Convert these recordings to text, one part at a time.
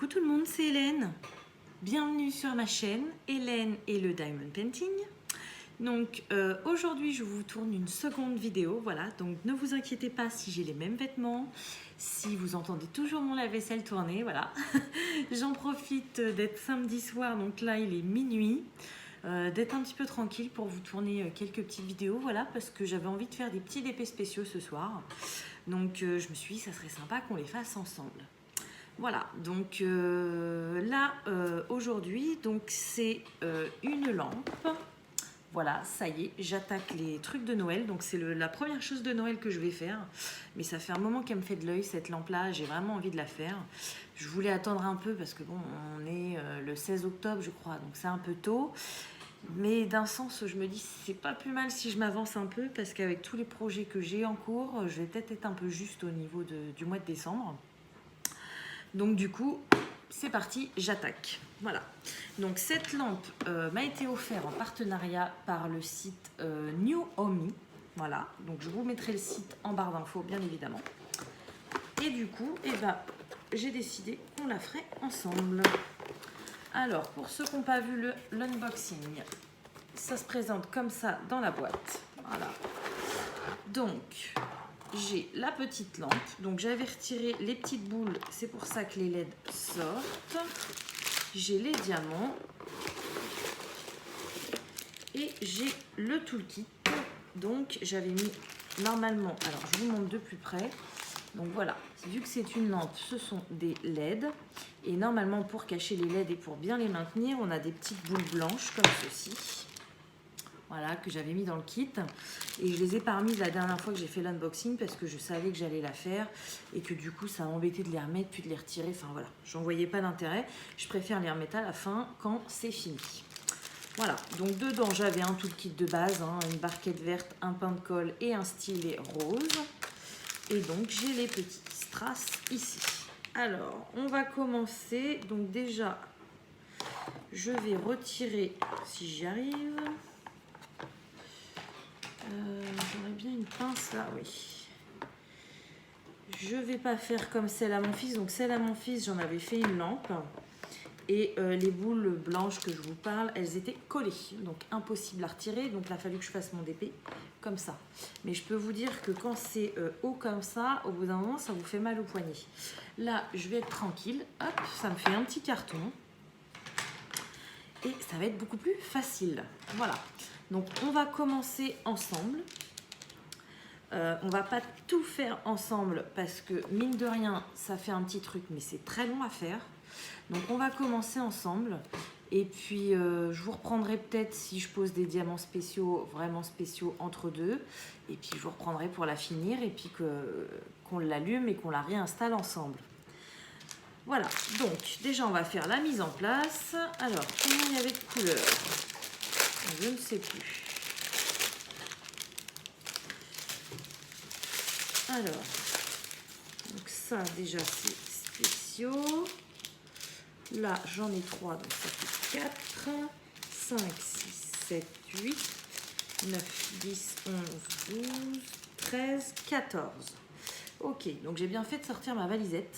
Coucou tout le monde, c'est Hélène. Bienvenue sur ma chaîne, Hélène et le Diamond Painting. Donc aujourd'hui je vous tourne une seconde vidéo, voilà, donc ne vous inquiétez pas si j'ai les mêmes vêtements, si vous entendez toujours mon lave-vaisselle tourner, voilà. J'en profite d'être samedi soir, donc là il est minuit, d'être un petit peu tranquille pour vous tourner quelques petites vidéos, voilà, parce que j'avais envie de faire des petits DP spéciaux ce soir. Donc je me suis dit ça serait sympa qu'on les fasse ensemble. Voilà, donc là aujourd'hui, donc c'est une lampe. Voilà, ça y est, j'attaque les trucs de Noël. Donc c'est la première chose de Noël que je vais faire. Mais ça fait un moment qu'elle me fait de l'œil cette lampe-là. J'ai vraiment envie de la faire. Je voulais attendre un peu parce que bon, on est le 16 octobre, je crois, donc c'est un peu tôt. Mais d'un sens, je me dis c'est pas plus mal si je m'avance un peu parce qu'avec tous les projets que j'ai en cours, je vais peut-être être un peu juste au niveau du mois de décembre. Donc du coup, c'est parti, j'attaque. Voilà. Donc cette lampe m'a été offerte en partenariat par le site New Omi. Voilà. Donc je vous mettrai le site en barre d'infos, bien évidemment. Et du coup, j'ai décidé qu'on la ferait ensemble. Alors, pour ceux qui n'ont pas vu l'unboxing, ça se présente comme ça dans la boîte. Voilà. Donc, j'ai la petite lampe. Donc, j'avais retiré les petites boules. C'est pour ça que les LED sortent. J'ai les diamants. Et j'ai le toolkit. Donc, j'avais mis normalement... Alors, je vous montre de plus près. Donc, voilà. Vu que c'est une lampe, ce sont des LED. Et normalement, pour cacher les LED et pour bien les maintenir, on a des petites boules blanches comme ceci. Voilà, que j'avais mis dans le kit. Et je les ai pas remis la dernière fois que j'ai fait l'unboxing parce que je savais que j'allais la faire et que du coup, ça m'embêtait de les remettre puis de les retirer. Enfin voilà, j'en voyais pas d'intérêt. Je préfère les remettre à la fin quand c'est fini. Voilà, donc dedans, j'avais un toolkit de base, hein, une barquette verte, un pain de colle et un stylet rose. Et donc, j'ai les petits strass ici. Alors, on va commencer. Donc déjà, je vais retirer, si j'y arrive... j'aurais bien une pince là, oui. Je vais pas faire comme celle à mon fils. Donc celle à mon fils, j'en avais fait une lampe. Et les boules blanches que je vous parle, elles étaient collées. Donc impossible à retirer. Donc il a fallu que je fasse mon DP comme ça. Mais je peux vous dire que quand c'est haut comme ça, au bout d'un moment, ça vous fait mal au poignet. Là, je vais être tranquille. Hop, ça me fait un petit carton. Et ça va être beaucoup plus facile. Voilà. Donc, on va commencer ensemble. On va pas tout faire ensemble parce que, mine de rien, ça fait un petit truc, mais c'est très long à faire. Donc, on va commencer ensemble. Et puis, je vous reprendrai peut-être si je pose des diamants spéciaux, vraiment spéciaux entre deux. Et puis, je vous reprendrai pour la finir et puis qu'on l'allume et qu'on la réinstalle ensemble. Voilà, donc déjà on va faire la mise en place. Alors, combien il y avait de couleurs? Je ne sais plus. Alors, donc ça déjà c'est spéciaux. Là j'en ai 3, donc ça fait 4, 5, 6, 7, 8, 9, 10, 11, 12, 13, 14. Ok, donc j'ai bien fait de sortir ma valisette.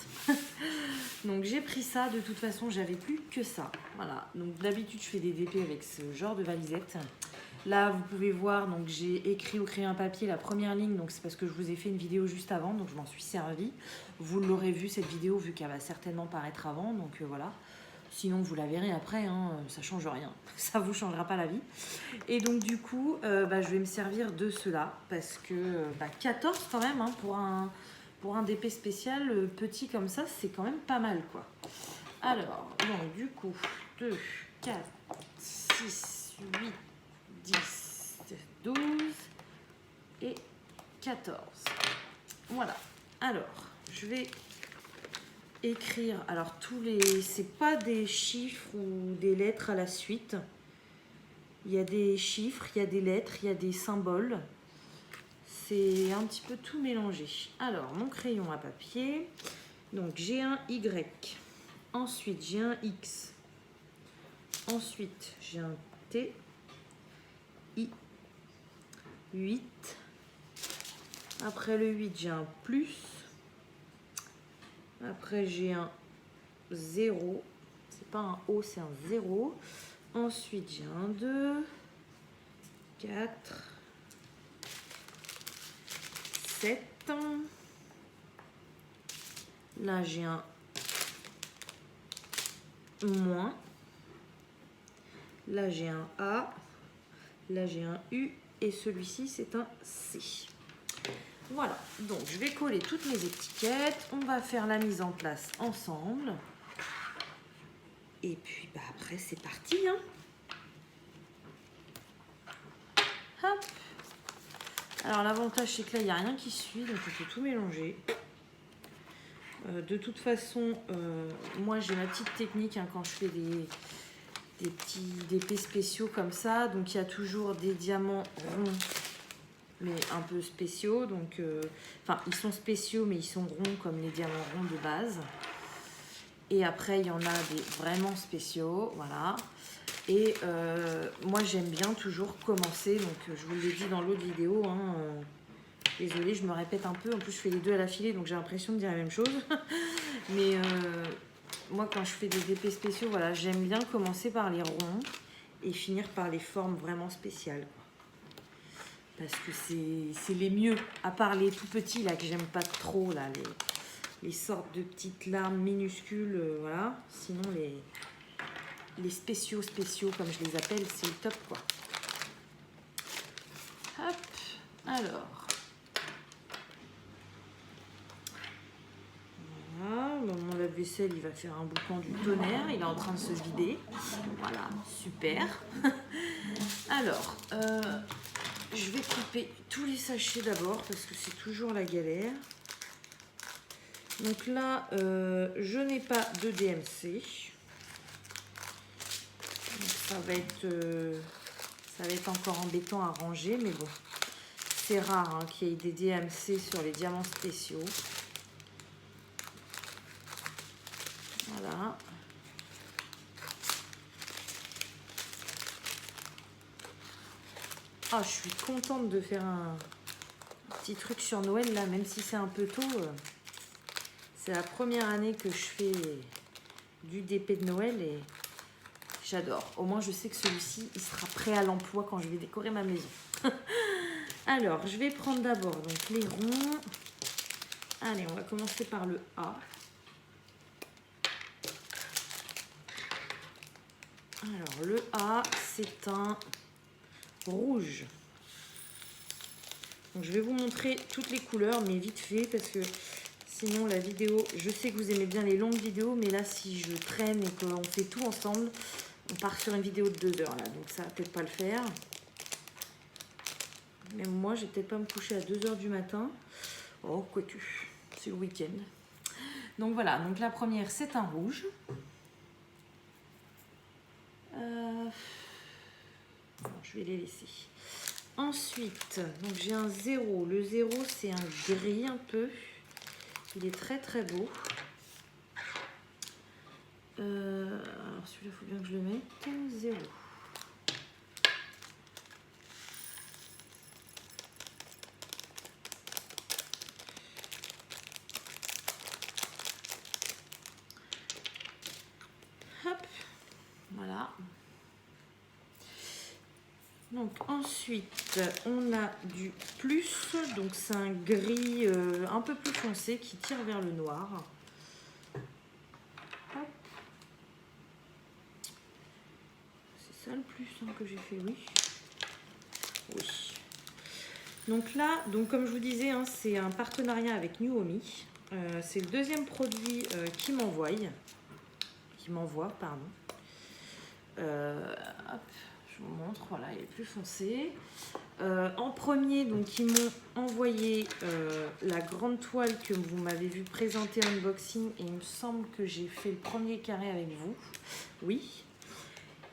Donc j'ai pris ça, de toute façon j'avais plus que ça. Voilà, donc d'habitude je fais des DP avec ce genre de valisette. Là vous pouvez voir, donc j'ai écrit au crayon à papier la première ligne, donc c'est parce que je vous ai fait une vidéo juste avant, donc je m'en suis servi. Vous l'aurez vu cette vidéo vu qu'elle va certainement paraître avant, donc voilà. Sinon vous la verrez après, hein, ça change rien, ça vous changera pas la vie. Et donc du coup, je vais me servir de cela parce que 14 quand même hein, pour un DP spécial petit comme ça, c'est quand même pas mal quoi. Alors, donc du coup, 2, 4, 6, 8, 10, 12 et 14. Voilà. Alors, je vais écrire, alors c'est pas des chiffres ou des lettres à la suite. Il y a des chiffres, il y a des lettres, il y a des symboles. C'est un petit peu tout mélangé. Alors, mon crayon à papier. Donc, j'ai un Y. Ensuite, j'ai un X. Ensuite, j'ai un T. I. 8. Après le 8, j'ai un plus. Après, j'ai un 0. C'est pas un O, c'est un 0. Ensuite, j'ai un 2, 4, 7. Là, j'ai un moins. Là, j'ai un A. Là, j'ai un U. Et celui-ci, c'est un C. Voilà. Donc, je vais coller toutes mes étiquettes. On va faire la mise en place ensemble. Et puis, bah, après, c'est parti, hein. Hop. Alors, l'avantage, c'est que là, il n'y a rien qui suit. Donc, on peut tout mélanger. De toute façon, moi, j'ai ma petite technique hein, quand je fais des petits épées spéciaux comme ça. Donc, il y a toujours des diamants ronds, mais un peu spéciaux. Donc, enfin, ils sont spéciaux, mais ils sont ronds comme les diamants ronds de base. Et après, il y en a des vraiment spéciaux, voilà. Et moi, j'aime bien toujours commencer. Donc, je vous l'ai dit dans l'autre vidéo. Hein, désolée, je me répète un peu. En plus, je fais les deux à l'affilée, donc j'ai l'impression de dire la même chose. Mais moi, quand je fais des épées spéciaux, voilà, j'aime bien commencer par les ronds et finir par les formes vraiment spéciales. Parce que c'est les mieux, à part les tout petits, là, que j'aime pas trop, là, les sortes de petites larmes minuscules, voilà. Sinon, les spéciaux, comme je les appelle, c'est le top, quoi. Hop, alors. Voilà, mon lave-vaisselle, il va faire un boucan du tonnerre, il est en train de se vider. Voilà, super. Alors, je vais couper tous les sachets d'abord, parce que c'est toujours la galère. Donc là, je n'ai pas de DMC. Donc ça va être encore embêtant à ranger, mais bon. C'est rare hein, qu'il y ait des DMC sur les diamants spéciaux. Voilà. Ah, je suis contente de faire un petit truc sur Noël, là, même si c'est un peu tôt. C'est la première année que je fais du DP de Noël et j'adore. Au moins, je sais que celui-ci, il sera prêt à l'emploi quand je vais décorer ma maison. Alors, je vais prendre d'abord donc les ronds. Allez, on va commencer par le A. Alors, le A, c'est un rouge. Donc, je vais vous montrer toutes les couleurs, mais vite fait, parce que sinon, la vidéo, je sais que vous aimez bien les longues vidéos, mais là, si je traîne et qu'on fait tout ensemble, on part sur une vidéo de 2 heures, là. Donc, ça va peut-être pas le faire. Même moi, je vais peut-être pas me coucher à 2 heures du matin. Oh, quoique, c'est le week-end. Donc, voilà. Donc, la première, c'est un rouge. Bon, je vais les laisser. Ensuite, donc j'ai un 0. Le 0, c'est un gris un peu. Il est très très beau. Alors celui-là, il faut bien que je le mette. 0. Hop, voilà. Donc ensuite, on a du plus, donc c'est un gris un peu plus foncé qui tire vers le noir. Hop. C'est ça le plus hein, que j'ai fait, oui. Oui. Donc là, donc comme je vous disais, hein, c'est un partenariat avec Nuomi. C'est le deuxième produit qui m'envoie, pardon. Hop. Je vous montre, voilà, il est plus foncé. En premier, donc ils m'ont envoyé la grande toile que vous m'avez vu présenter en unboxing et il me semble que j'ai fait le premier carré avec vous. Oui.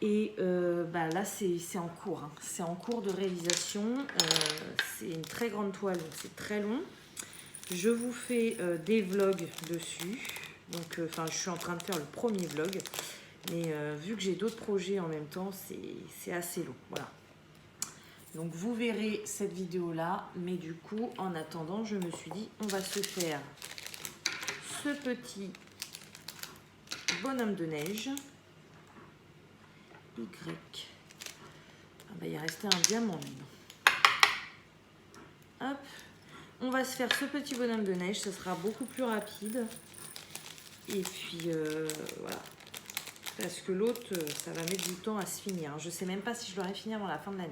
Et bah là, c'est en cours. Hein. C'est en cours de réalisation. C'est une très grande toile, donc c'est très long. Je vous fais des vlogs dessus. Donc, je suis en train de faire le premier vlog. Mais vu que j'ai d'autres projets en même temps, c'est assez long. Voilà. Donc vous verrez cette vidéo là. Mais du coup, en attendant, je me suis dit, on va se faire ce petit bonhomme de neige. Y. Ah bah, il restait un diamant maintenant. Hop. On va se faire ce petit bonhomme de neige, ça sera beaucoup plus rapide. Et puis voilà. Parce que l'autre, ça va mettre du temps à se finir. Je ne sais même pas si je l'aurai fini avant la fin de l'année.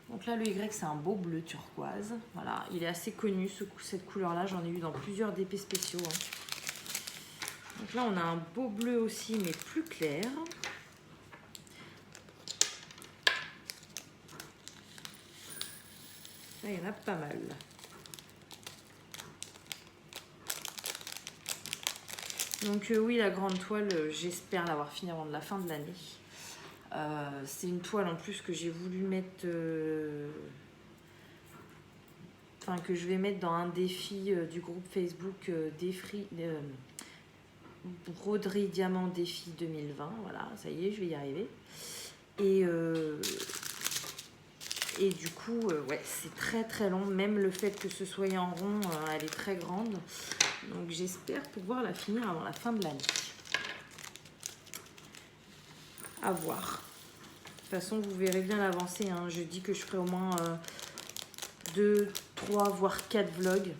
Donc là, le Y, c'est un beau bleu turquoise. Voilà, il est assez connu, cette couleur-là. J'en ai eu dans plusieurs DP spéciaux. Donc là, on a un beau bleu aussi, mais plus clair. Là, il y en a pas mal. Donc oui, la grande toile, j'espère l'avoir fini avant la fin de l'année. C'est une toile en plus que j'ai voulu mettre... Enfin, que je vais mettre dans un défi du groupe Facebook Broderie Diamant Défi 2020. Voilà, ça y est, je vais y arriver. Et du coup, ouais, c'est très très long. Même le fait que ce soit en rond, elle est très grande. Donc j'espère pouvoir la finir avant la fin de l'année. À voir. De toute façon, vous verrez bien l'avancée. Hein. Je dis que je ferai au moins 2, 3, voire 4 vlogs.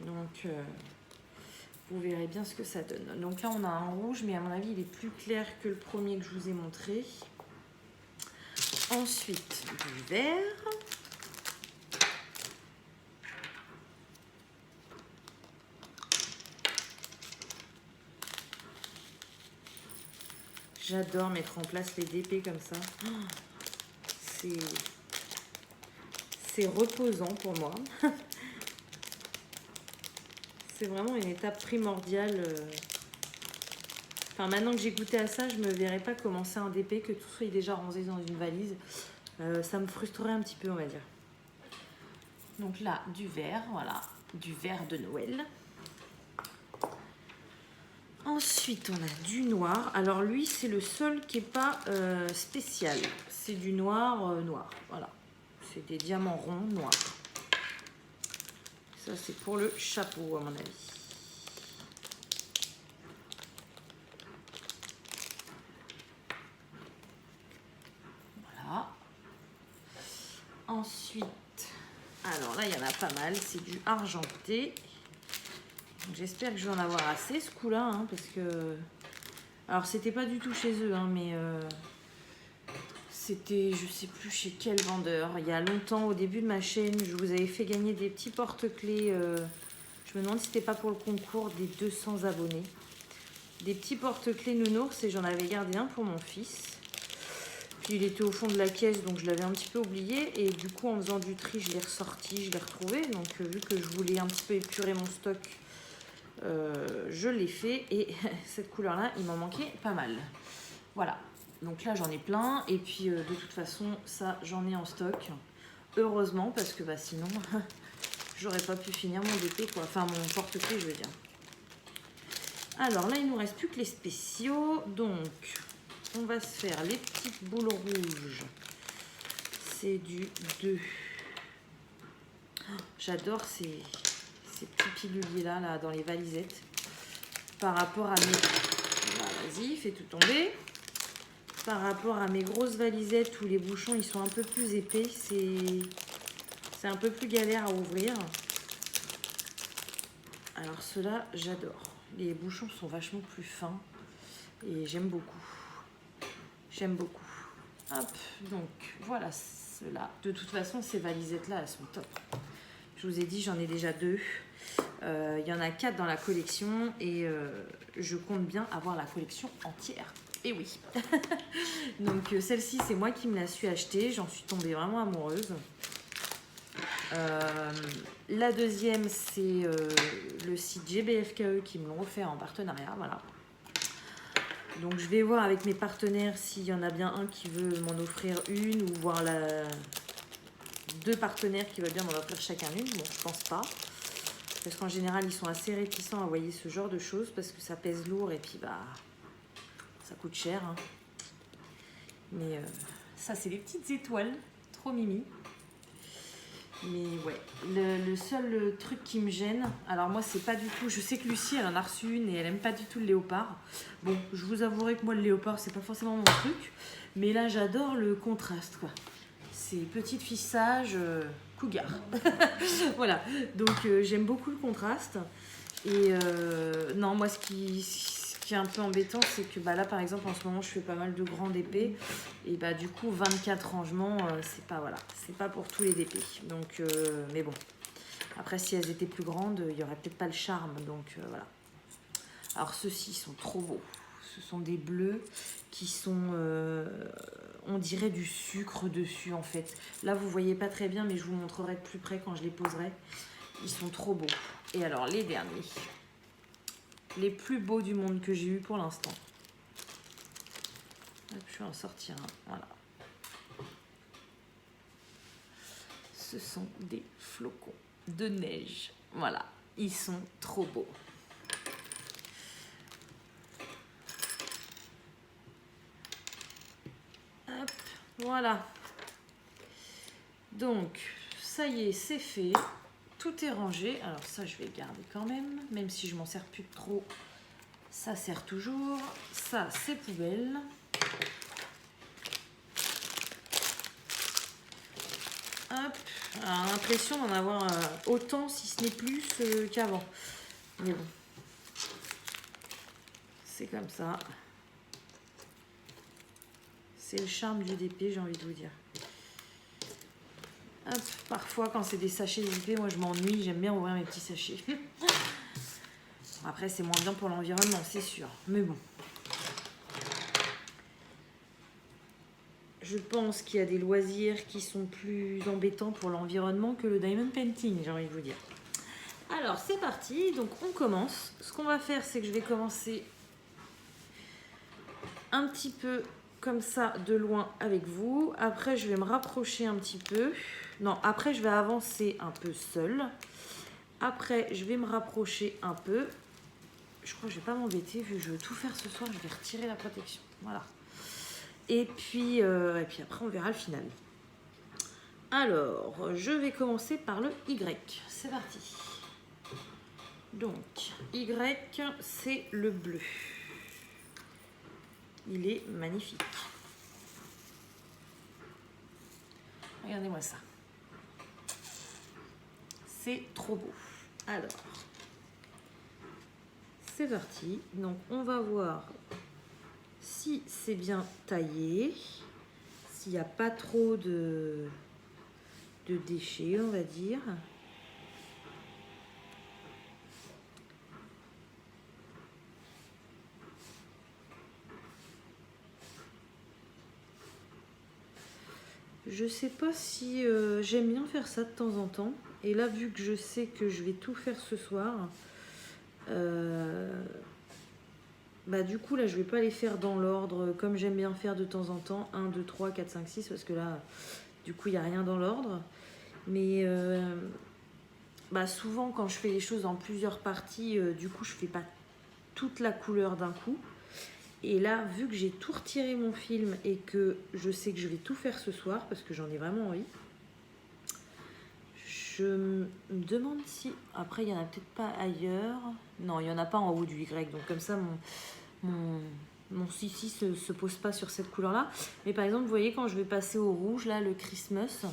Donc, vous verrez bien ce que ça donne. Donc là, on a un rouge, mais à mon avis, il est plus clair que le premier que je vous ai montré. Ensuite, du vert. J'adore mettre en place les DP comme ça. C'est reposant pour moi. C'est vraiment une étape primordiale. Enfin, maintenant que j'ai goûté à ça, je ne me verrais pas commencer un DP, que tout soit déjà rangé dans une valise. Ça me frustrerait un petit peu, on va dire. Donc là, du vert, voilà. Du vert de Noël. Ensuite, on a du noir. Alors lui, c'est le seul qui n'est pas spécial. C'est du noir, noir. Voilà. C'est des diamants ronds noirs. Ça, c'est pour le chapeau, à mon avis. Voilà. Ensuite, alors là, il y en a pas mal. C'est du argenté. J'espère que je vais en avoir assez ce coup-là, hein, parce que... Alors, c'était pas du tout chez eux, hein, mais... C'était, je sais plus chez quel vendeur. Il y a longtemps, au début de ma chaîne, je vous avais fait gagner des petits porte-clés. Je me demande si c'était pas pour le concours des 200 abonnés. Des petits porte-clés nounours, et j'en avais gardé un pour mon fils. Puis il était au fond de la caisse, donc je l'avais un petit peu oublié. Et du coup, en faisant du tri, je l'ai ressorti, je l'ai retrouvé. Donc vu que je voulais un petit peu épurer mon stock, je l'ai fait. Et cette couleur-là, il m'en manquait pas mal. Voilà. Donc là, j'en ai plein. Et puis, de toute façon, ça, j'en ai en stock. Heureusement, parce que bah, sinon, j'aurais pas pu finir mon DP, quoi. Enfin, mon porte-clés, je veux dire. Alors là, il nous reste plus que les spéciaux. Donc, on va se faire les petites boules rouges. C'est du 2. Oh, j'adore ces petits piluliers là, dans les valisettes. Par rapport à mes... Voilà, vas-y, fais tout tomber. Par rapport à mes grosses valisettes où les bouchons ils sont un peu plus épais, c'est un peu plus galère à ouvrir. Alors ceux-là, j'adore. Les bouchons sont vachement plus fins et j'aime beaucoup. J'aime beaucoup. Hop, donc voilà ceux-là. De toute façon, ces valisettes-là, elles sont top. Je vous ai dit, j'en ai déjà 2. Il y en a 4 dans la collection et je compte bien avoir la collection entière. Et oui. Donc celle-ci, c'est moi qui me la suis achetée. J'en suis tombée vraiment amoureuse. La deuxième, c'est le site GBFKE qui me l'ont offert en partenariat. Voilà. Donc je vais voir avec mes partenaires s'il y en a bien un qui veut m'en offrir une ou voir deux partenaires qui veulent bien m'en offrir chacun une. Bon, je pense pas. Parce qu'en général, ils sont assez réticents à envoyer ce genre de choses parce que ça pèse lourd et puis bah... ça coûte cher, hein. Mais ça, c'est les petites étoiles. Trop mimi. Mais ouais, le seul truc qui me gêne, alors moi c'est pas du tout, je sais que Lucie elle en a reçu une et elle aime pas du tout le léopard. Bon, je vous avouerai que moi le léopard c'est pas forcément mon truc, mais là j'adore le contraste quoi. Ces petites filles sages, cougar. Voilà, donc j'aime beaucoup le contraste. Et non, moi ce qui est un peu embêtant, c'est que bah, là par exemple en ce moment je fais pas mal de grands DP et bah du coup 24 rangements, c'est pas voilà, c'est pas pour tous les DP. Donc mais bon. Après si elles étaient plus grandes, il y aurait peut-être pas le charme, donc voilà. Alors ceux-ci sont trop beaux. Ce sont des bleus qui sont on dirait du sucre dessus en fait. Là vous voyez pas très bien mais je vous montrerai de plus près quand je les poserai. Ils sont trop beaux. Et alors les derniers, les plus beaux du monde que j'ai eu pour l'instant. Je vais en sortir un, voilà. Ce sont des flocons de neige. Voilà, ils sont trop beaux. Hop, voilà. Donc, ça y est, c'est fait. Tout est rangé. Alors ça, je vais le garder quand même si je m'en sers plus trop. Ça sert toujours. Ça, c'est poubelle. Hop. Alors, l'impression d'en avoir autant, si ce n'est plus, qu'avant. Mais bon. C'est comme ça. C'est le charme du DP, j'ai envie de vous dire. Hop. Parfois, quand c'est des sachets de DP, moi, je m'ennuie. J'aime bien ouvrir mes petits sachets. Après, c'est moins bien pour l'environnement, c'est sûr. Mais bon. Je pense qu'il y a des loisirs qui sont plus embêtants pour l'environnement que le diamond painting, j'ai envie de vous dire. Alors, c'est parti. Donc, on commence. Ce qu'on va faire, c'est que je vais commencer un petit peu comme ça, de loin avec vous. Après, je vais me rapprocher un petit peu. Non, après, je vais avancer un peu seule. Après, je vais me rapprocher un peu. Je crois que je vais pas m'embêter, vu que je veux tout faire ce soir. Je vais retirer la protection. Voilà. Et puis après, on verra le final. Alors, je vais commencer par le Y. C'est parti. Donc, Y, c'est le bleu. Il est magnifique. Regardez-moi ça. C'est trop beau. Alors, c'est parti. Donc, on va voir si c'est bien taillé, s'il n'y a pas trop de déchets, on va dire. Je sais pas si j'aime bien faire ça de temps en temps. Et là, vu que je sais que je vais tout faire ce soir, bah du coup là je vais pas les faire dans l'ordre comme j'aime bien faire de temps en temps. 1, 2, 3, 4, 5, 6 parce que là, du coup il n'y a rien dans l'ordre. Mais bah, souvent quand je fais les choses en plusieurs parties, du coup je fais pas toute la couleur d'un coup. Et là, vu que j'ai tout retiré mon film et que je sais que je vais tout faire ce soir, parce que j'en ai vraiment envie, je me demande si... Après, il n'y en a peut-être pas ailleurs. Non, il n'y en a pas en haut du Y. Donc comme ça, mon souci se pose pas sur cette couleur-là. Mais par exemple, vous voyez, quand je vais passer au rouge, là, le Christmas,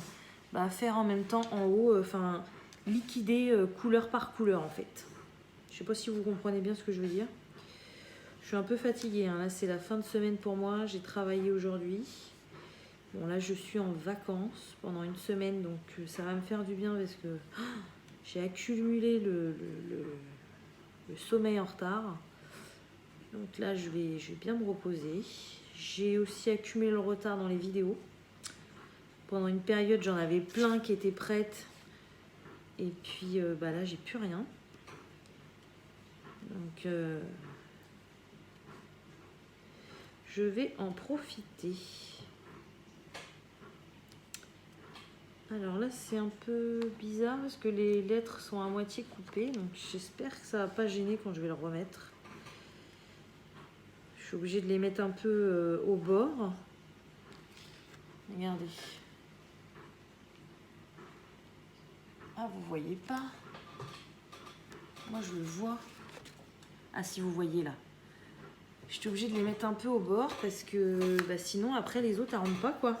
bah, faire en même temps en haut, enfin, liquider couleur par couleur, en fait. Je sais pas si vous comprenez bien ce que je veux dire. Je suis un peu fatiguée, hein. Là c'est la fin de semaine pour moi, j'ai travaillé aujourd'hui. Bon là je suis en vacances pendant une semaine, donc ça va me faire du bien parce que j'ai accumulé le sommeil en retard. Donc là je vais bien me reposer. J'ai aussi accumulé le retard dans les vidéos. Pendant une période j'en avais plein qui étaient prêtes. Et puis bah là j'ai plus rien. Donc... je vais en profiter. Alors là, c'est un peu bizarre parce que les lettres sont à moitié coupées. Donc j'espère que ça ne va pas gêner quand je vais le remettre. Je suis obligée de les mettre un peu au bord. Regardez. Ah, vous voyez pas? Moi, je le vois. Ah, si vous voyez là. J'étais obligée de les mettre un peu au bord parce que bah, sinon, après, les autres, elles rentrent pas, quoi.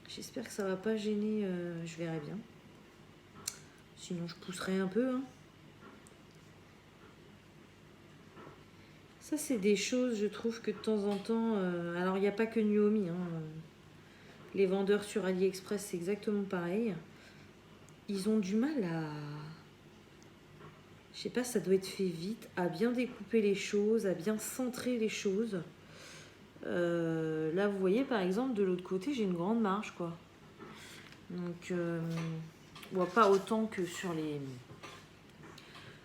J'espère que ça va pas gêner. Je verrai bien. Sinon, je pousserai un peu. Hein. Ça, c'est des choses, je trouve que de temps en temps... alors, il n'y a pas que Nuomi. Hein. Les vendeurs sur AliExpress, c'est exactement pareil. Ils ont du mal à... Je sais pas, ça doit être fait vite, à bien découper les choses, à bien centrer les choses. Là, vous voyez, par exemple, de l'autre côté, j'ai une grande marge, quoi. Donc, bon, pas autant que sur les...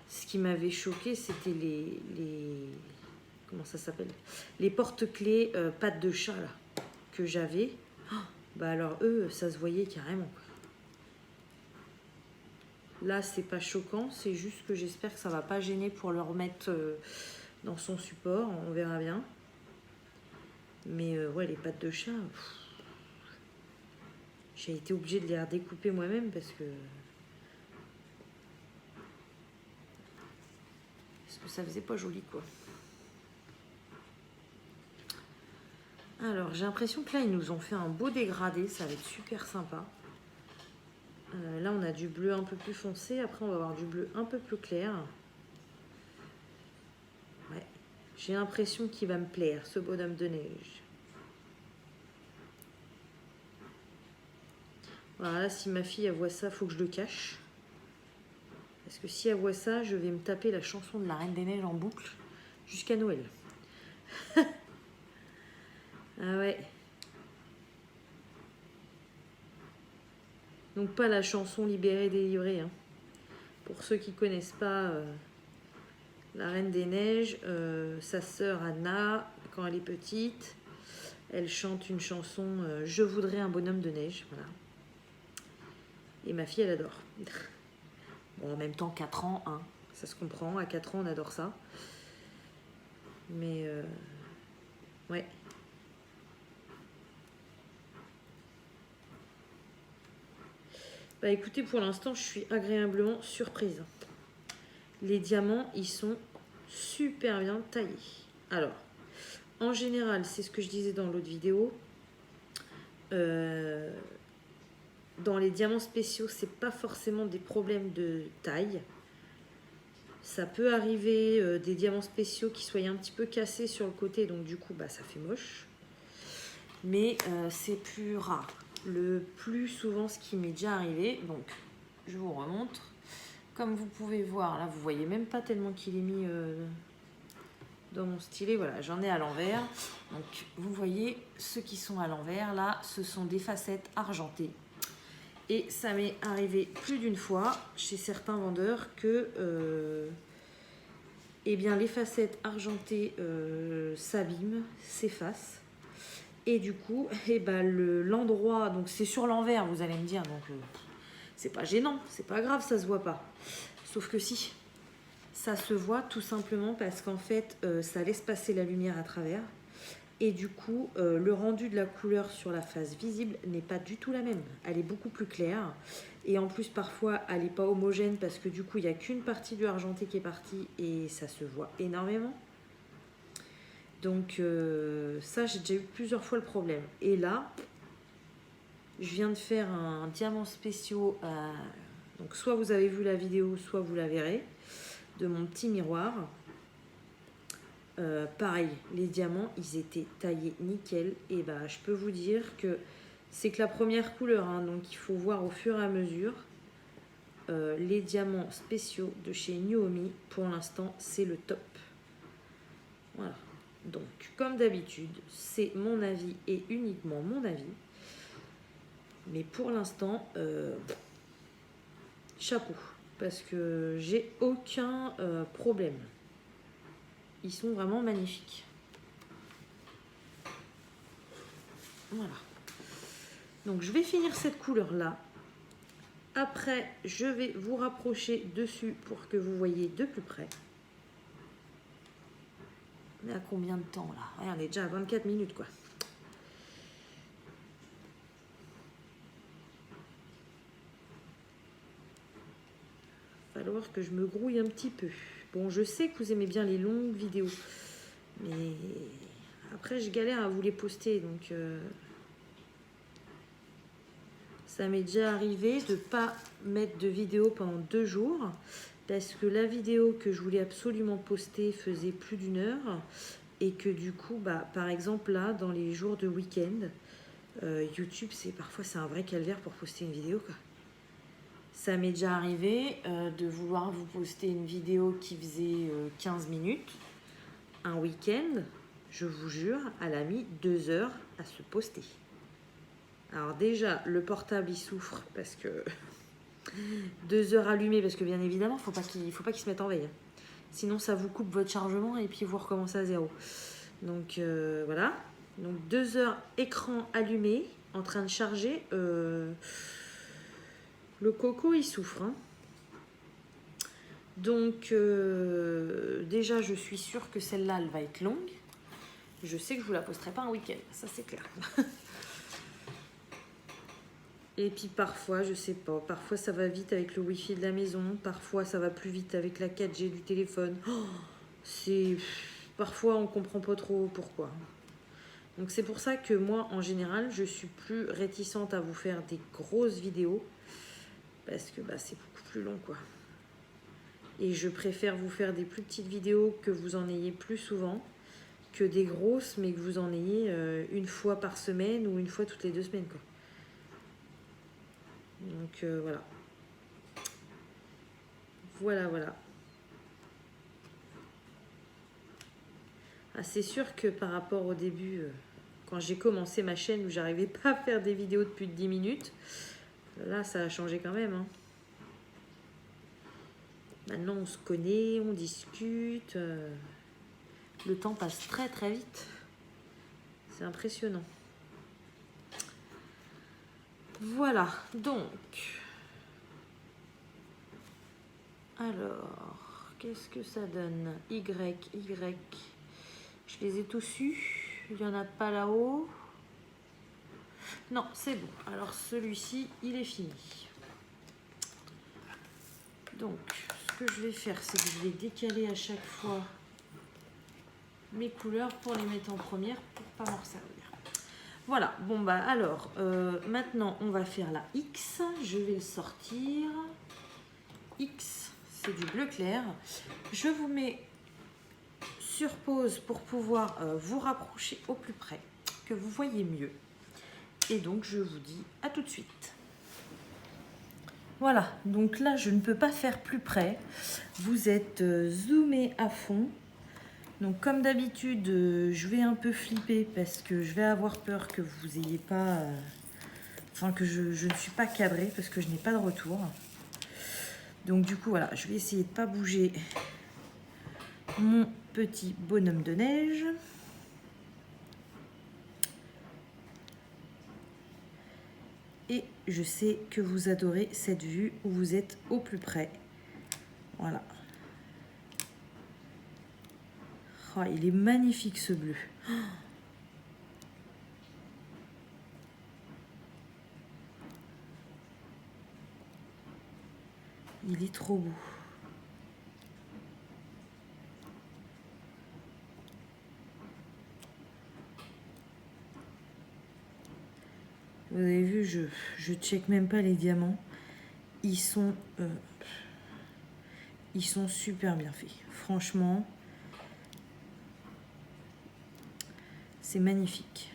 Ce qui m'avait choqué, c'était les... Comment ça s'appelle? Les porte-clés pattes de chat, là, que j'avais. Oh, bah alors, eux, ça se voyait carrément, quoi. Là, c'est pas choquant, c'est juste que j'espère que ça va pas gêner pour le remettre dans son support, on verra bien. Mais ouais, les pattes de chat, j'ai été obligée de les redécouper moi-même parce que ça faisait pas joli, quoi. Alors, j'ai l'impression que là, ils nous ont fait un beau dégradé, ça va être super sympa. Là, on a du bleu un peu plus foncé, après on va avoir du bleu un peu plus clair. Ouais, j'ai l'impression qu'il va me plaire, ce bonhomme de neige. Voilà, là, si ma fille elle voit ça, il faut que je le cache. Parce que si elle voit ça, je vais me taper la chanson de la Reine des Neiges en boucle jusqu'à Noël. Ah ouais. Donc pas la chanson Libérée, délivrée. Hein. Pour ceux qui ne connaissent pas la Reine des Neiges, sa sœur Anna, quand elle est petite, elle chante une chanson Je voudrais un bonhomme de neige. Voilà. Et ma fille, elle adore. Bon, en même temps, 4 ans, hein, ça se comprend. À 4 ans, on adore ça. Mais, ouais. Bah écoutez, pour l'instant, je suis agréablement surprise. Les diamants, ils sont super bien taillés. Alors, en général, c'est ce que je disais dans l'autre vidéo. Dans les diamants spéciaux, c'est pas forcément des problèmes de taille. Ça peut arriver des diamants spéciaux qui soient un petit peu cassés sur le côté, donc du coup, bah, ça fait moche. Mais c'est plus rare. Le plus souvent, ce qui m'est déjà arrivé, donc je vous remontre. Comme vous pouvez voir, là, vous voyez même pas tellement qu'il est mis dans mon stylet. Voilà, j'en ai à l'envers. Donc, vous voyez, ceux qui sont à l'envers, là, ce sont des facettes argentées. Et ça m'est arrivé plus d'une fois chez certains vendeurs que eh bien, les facettes argentées s'abîment, s'effacent. Et du coup, eh ben, l'endroit, donc c'est sur l'envers, vous allez me dire, donc c'est pas gênant, c'est pas grave, ça se voit pas. Sauf que si, ça se voit tout simplement parce qu'en fait, ça laisse passer la lumière à travers. Et du coup, le rendu de la couleur sur la face visible n'est pas du tout la même. Elle est beaucoup plus claire. Et en plus, parfois, elle n'est pas homogène parce que du coup, il n'y a qu'une partie du argenté qui est partie et ça se voit énormément. Donc ça, j'ai déjà eu plusieurs fois le problème. Et là, je viens de faire un diamant spécial. Donc soit vous avez vu la vidéo, soit vous la verrez, de mon petit miroir. Pareil, les diamants, ils étaient taillés nickel. Et bah, je peux vous dire que c'est que la première couleur. Hein, donc il faut voir au fur et à mesure. Les diamants spéciaux de chez Nuomi, pour l'instant, c'est le top. Voilà. Donc, comme d'habitude, c'est mon avis et uniquement mon avis. Mais pour l'instant, chapeau. Parce que j'ai aucun problème. Ils sont vraiment magnifiques. Voilà. Donc, je vais finir cette couleur-là. Après, je vais vous rapprocher dessus pour que vous voyez de plus près. On est à combien de temps là? Ouais, on est déjà à 24 minutes quoi. falloir que je me grouille un petit peu. Bon, je sais que vous aimez bien les longues vidéos, mais après je galère à vous les poster, donc ça m'est déjà arrivé de ne pas mettre de vidéo pendant 2 jours parce que la vidéo que je voulais absolument poster faisait plus d'1 heure et que du coup, bah, par exemple là, dans les jours de week-end, YouTube, parfois c'est un vrai calvaire pour poster une vidéo, quoi. Ça m'est déjà arrivé de vouloir vous poster une vidéo qui faisait 15 minutes. Un week-end, je vous jure, elle a mis 2 heures à se poster. Alors déjà, le portable, il souffre parce que 2 heures allumées, parce que bien évidemment, faut pas qu'il se mette en veille. Sinon, ça vous coupe votre chargement et puis vous recommencez à 0. Donc voilà. Donc 2 heures écran allumé, en train de charger. Le coco, il souffre. Hein. Donc déjà, je suis sûre que celle-là, elle va être longue. Je sais que je vous la posterai pas un week-end, ça c'est clair. Et puis parfois, je sais pas, parfois ça va vite avec le wifi de la maison, parfois ça va plus vite avec la 4G du téléphone. Parfois on comprend pas trop pourquoi. Donc c'est pour ça que moi, en général, je suis plus réticente à vous faire des grosses vidéos parce que bah, c'est beaucoup plus long, quoi. Et je préfère vous faire des plus petites vidéos que vous en ayez plus souvent que des grosses, mais que vous en ayez 1 fois par semaine ou 1 fois toutes les 2 semaines, quoi. Donc voilà. Voilà. Ah, c'est sûr que par rapport au début, quand j'ai commencé ma chaîne où j'arrivais pas à faire des vidéos de plus de 10 minutes, là ça a changé quand même. Hein. Maintenant on se connaît, on discute. Le temps passe très très vite. C'est impressionnant. Voilà, donc. Alors, qu'est-ce que ça donne? Y. Je les ai tous eus. Il n'y en a pas là-haut. Non, c'est bon. Alors celui-ci, il est fini. Donc, ce que je vais faire, c'est que je vais décaler à chaque fois mes couleurs pour les mettre en première pour pas m'en servir. Voilà, bon bah alors, maintenant on va faire la X. Je vais le sortir. X, c'est du bleu clair. Je vous mets sur pause pour pouvoir vous rapprocher au plus près, que vous voyez mieux. Et donc je vous dis à tout de suite. Voilà, donc là je ne peux pas faire plus près. Vous êtes zoomé à fond. Donc comme d'habitude, je vais un peu flipper parce que je vais avoir peur que vous ayez pas... enfin que je ne suis pas cadrée parce que je n'ai pas de retour. Donc du coup voilà, je vais essayer de ne pas bouger mon petit bonhomme de neige. Et je sais que vous adorez cette vue où vous êtes au plus près. Voilà. Oh, il est magnifique ce bleu. Oh. Il est trop beau. Vous avez vu, je check même pas les diamants. Ils sont super bien faits. Franchement, c'est magnifique.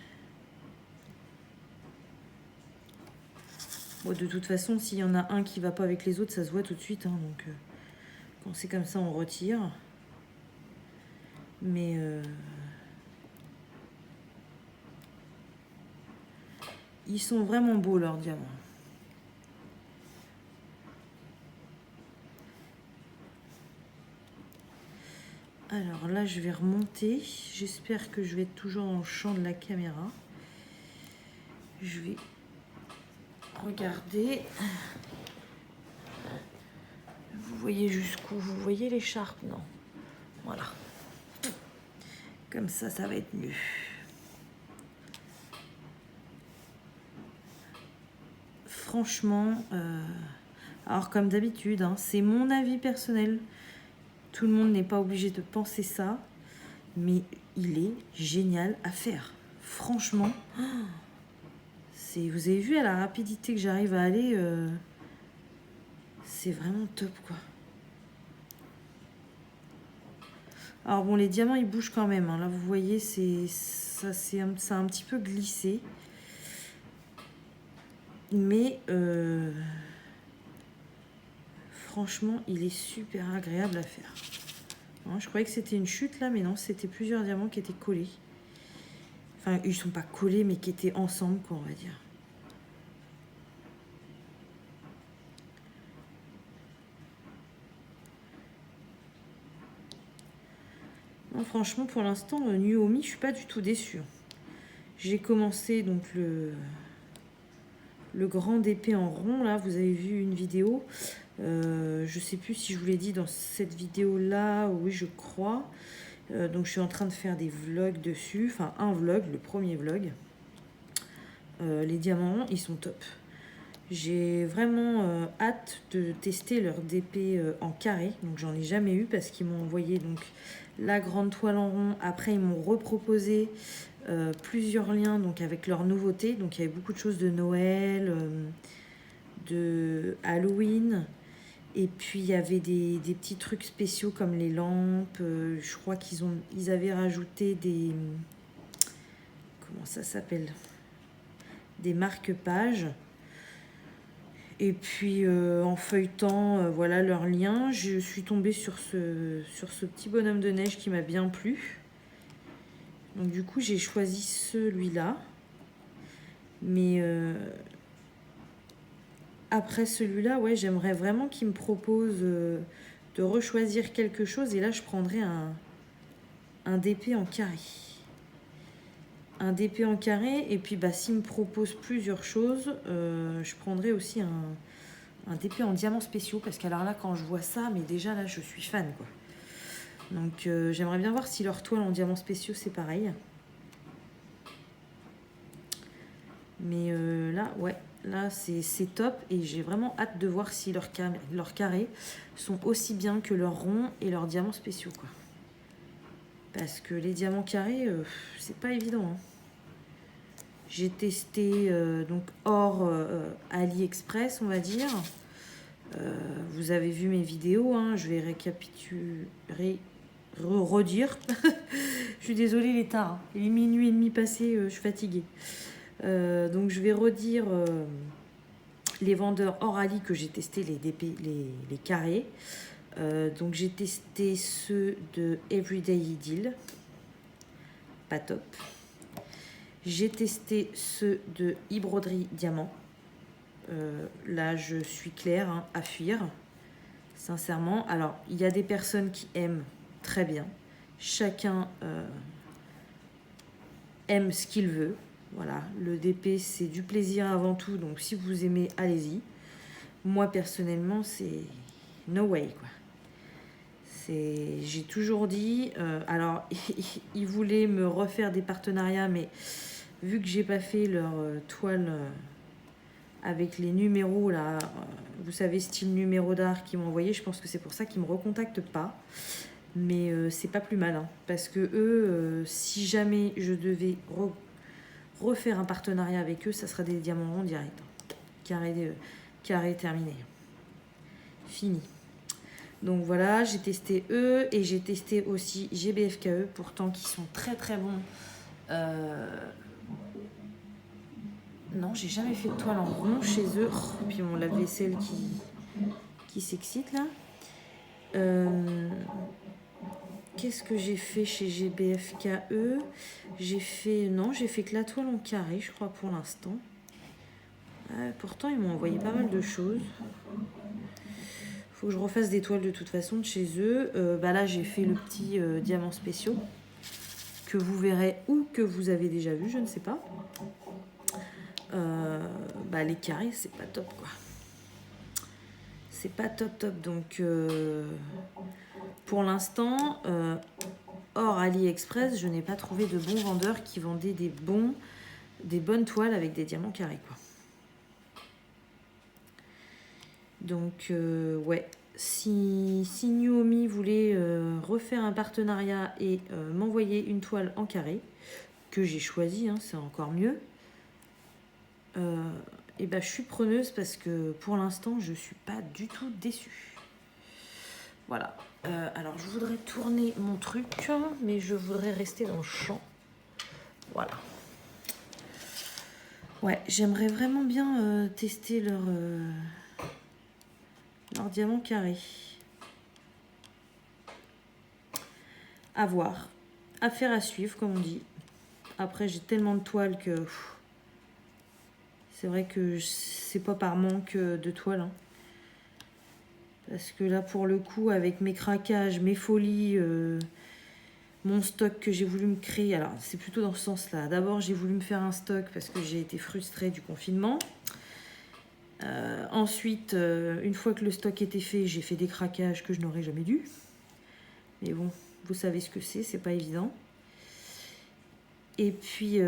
Bon, de toute façon, s'il y en a un qui va pas avec les autres, ça se voit tout de suite. Hein, donc, quand c'est comme ça, on retire. Mais ils sont vraiment beaux, leurs diamants. Alors là, je vais remonter. J'espère que je vais être toujours dans le champ de la caméra. Je vais regarder. Vous voyez jusqu'où? Vous voyez l'écharpe? Non. Voilà. Comme ça va être mieux. Franchement, Alors comme d'habitude, hein, c'est mon avis personnel. Tout le monde n'est pas obligé de penser ça. Mais il est génial à faire. Franchement, vous avez vu à la rapidité que j'arrive à aller, c'est vraiment top quoi. Alors bon, les diamants ils bougent quand même. Hein. Là vous voyez, ça a un petit peu glissé. Mais franchement, il est super agréable à faire. Hein, je croyais que c'était une chute là, mais non, c'était plusieurs diamants qui étaient collés. Enfin, ils sont pas collés, mais qui étaient ensemble, quoi, on va dire. Non, franchement, pour l'instant, Nuomi, je suis pas du tout déçue. J'ai commencé donc le grand DP en rond, là, vous avez vu une vidéo. Je sais plus si je vous l'ai dit dans cette vidéo-là, oui, je crois. Donc, je suis en train de faire des vlogs dessus. Enfin, un vlog, le premier vlog. Les diamants, ils sont top. J'ai vraiment hâte de tester leur DP en carré. Donc, j'en ai jamais eu parce qu'ils m'ont envoyé donc la grande toile en rond. Après, ils m'ont reproposé plusieurs liens donc avec leurs nouveautés. Donc, il y avait beaucoup de choses de Noël, de Halloween. Et puis, il y avait des petits trucs spéciaux comme les lampes. Je crois ils avaient rajouté des... Comment ça s'appelle? Des marque-pages. Et puis, en feuilletant voilà leurs liens, je suis tombée sur ce petit bonhomme de neige qui m'a bien plu. Donc, du coup, j'ai choisi celui-là. Mais... après celui-là, ouais, j'aimerais vraiment qu'il me propose de rechoisir quelque chose. Et là, je prendrais un DP en carré. Un DP en carré. Et puis, bah, s'il me propose plusieurs choses, je prendrais aussi un DP en diamants spéciaux. Parce qu'alors là, quand je vois ça, mais déjà là, je suis fan, quoi. Donc, j'aimerais bien voir si leur toile en diamants spéciaux, c'est pareil. Mais là, ouais. Là, c'est top et j'ai vraiment hâte de voir si leurs carrés sont aussi bien que leurs ronds et leurs diamants spéciaux, quoi. Parce que les diamants carrés, c'est pas évident. Hein. J'ai testé donc hors AliExpress, on va dire. Vous avez vu mes vidéos, hein, je vais redire. Je suis désolée, il est tard. Hein. Il est minuit et demi passé, je suis fatiguée. Donc je vais redire les vendeurs hors Ali que j'ai testé les carrés. Donc j'ai testé ceux de Everyday Deal, pas top. J'ai testé ceux de e-broderie diamant. Là je suis claire, hein, à fuir, sincèrement. Alors il y a des personnes qui aiment, très bien. Chacun aime ce qu'il veut. Voilà, le DP, c'est du plaisir avant tout. Donc, si vous aimez, allez-y. Moi, personnellement, c'est no way, quoi. J'ai toujours dit... alors, ils voulaient me refaire des partenariats, mais vu que j'ai pas fait leur toile avec les numéros, là, vous savez, style numéro d'art qu'ils m'ont envoyé, je pense que c'est pour ça qu'ils me recontactent pas. Mais c'est pas plus mal, hein, parce que eux, si jamais je devais... refaire un partenariat avec eux, ça sera des diamants ronds direct. Carré terminé. Fini. Donc voilà, j'ai testé eux et j'ai testé aussi GBFKE, pourtant qui sont très très bons. Non, j'ai jamais fait de toile en rond chez eux. Oh, puis mon lave-vaisselle qui s'excite là. Qu'est-ce que j'ai fait chez GBFKE? J'ai fait que la toile en carré, je crois, pour l'instant. Pourtant, ils m'ont envoyé pas mal de choses. Faut que je refasse des toiles de toute façon de chez eux. Là, j'ai fait le petit diamant spéciaux que vous verrez ou que vous avez déjà vu, je ne sais pas. Les carrés, c'est pas top, quoi. C'est pas top. Donc, pour l'instant, hors AliExpress, je n'ai pas trouvé de bons vendeurs qui vendaient des bonnes toiles avec des diamants carrés, quoi. Donc ouais, si Nuomi voulait refaire un partenariat et m'envoyer une toile en carré, que j'ai choisi, hein, c'est encore mieux, et ben je suis preneuse parce que pour l'instant je suis pas du tout déçue. Voilà. Alors je voudrais tourner mon truc, mais je voudrais rester dans le champ. Voilà. Ouais, j'aimerais vraiment bien tester leur diamant carré. À voir. Affaire à suivre, comme on dit. Après, j'ai tellement de toiles que... C'est vrai que c'est pas par manque de toiles. Hein. Parce que là, pour le coup, avec mes craquages, mes folies, mon stock que j'ai voulu me créer... Alors, c'est plutôt dans ce sens-là. D'abord, j'ai voulu me faire un stock parce que j'ai été frustrée du confinement. Ensuite, une fois que le stock était fait, j'ai fait des craquages que je n'aurais jamais dû. Mais bon, vous savez ce que c'est pas évident. Et puis,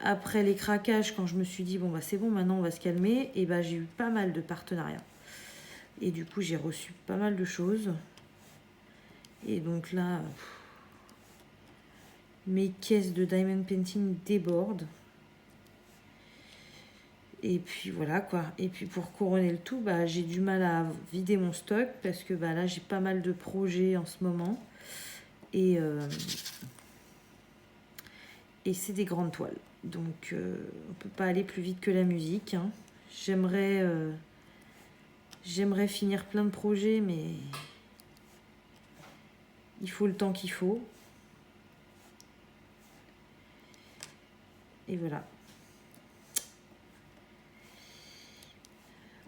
après les craquages, quand je me suis dit, bon, bah c'est bon, maintenant on va se calmer, et bah j'ai eu pas mal de partenariats. Et du coup, j'ai reçu pas mal de choses. Et donc là, mes caisses de Diamond Painting débordent. Et puis voilà quoi. Et puis pour couronner le tout, bah, j'ai du mal à vider mon stock parce que bah, là, j'ai pas mal de projets en ce moment. Et c'est des grandes toiles. Donc, on ne peut pas aller plus vite que la musique. Hein. J'aimerais finir plein de projets, mais il faut le temps qu'il faut. Et voilà.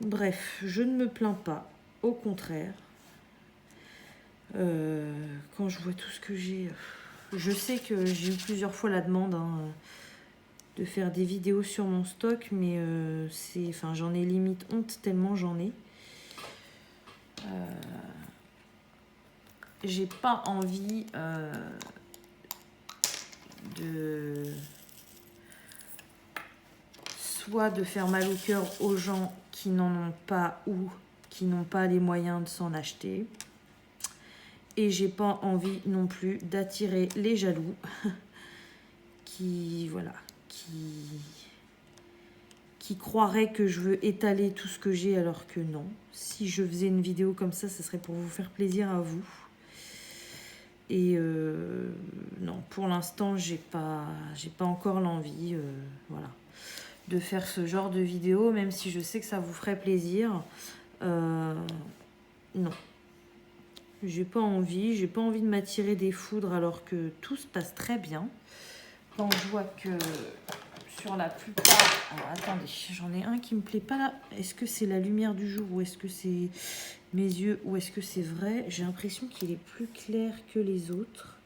Bref, je ne me plains pas. Au contraire. Quand je vois tout ce que j'ai... Je sais que j'ai eu plusieurs fois la demande de faire des vidéos sur mon stock, mais j'en ai limite honte tellement j'en ai. J'ai pas envie soit de faire mal au cœur aux gens qui n'en ont pas ou qui n'ont pas les moyens de s'en acheter. Et j'ai pas envie non plus d'attirer les jaloux qui croiraient que je veux étaler tout ce que j'ai alors que non. Si je faisais une vidéo comme ça, ce serait pour vous faire plaisir à vous. Et non, pour l'instant, j'ai pas encore l'envie, voilà, de faire ce genre de vidéo, même si je sais que ça vous ferait plaisir. Non. J'ai pas envie de m'attirer des foudres alors que tout se passe très bien. Quand je vois que sur la plupart... Alors attendez, j'en ai un qui me plaît pas là. Est-ce que c'est la lumière du jour ou est-ce que c'est mes yeux ou est-ce que c'est vrai? J'ai l'impression qu'il est plus clair que les autres.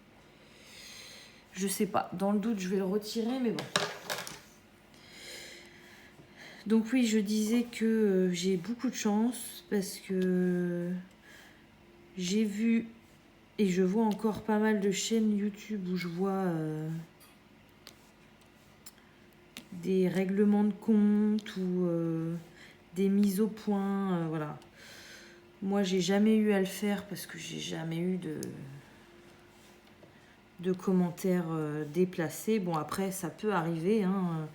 Je sais pas. Dans le doute, je vais le retirer, mais bon. Donc oui, je disais que j'ai beaucoup de chance parce que j'ai vu et je vois encore pas mal de chaînes YouTube où je vois des règlements de compte ou des mises au point, voilà. Moi, j'ai jamais eu à le faire parce que j'ai jamais eu de commentaires déplacés. Bon, après, ça peut arriver, hein.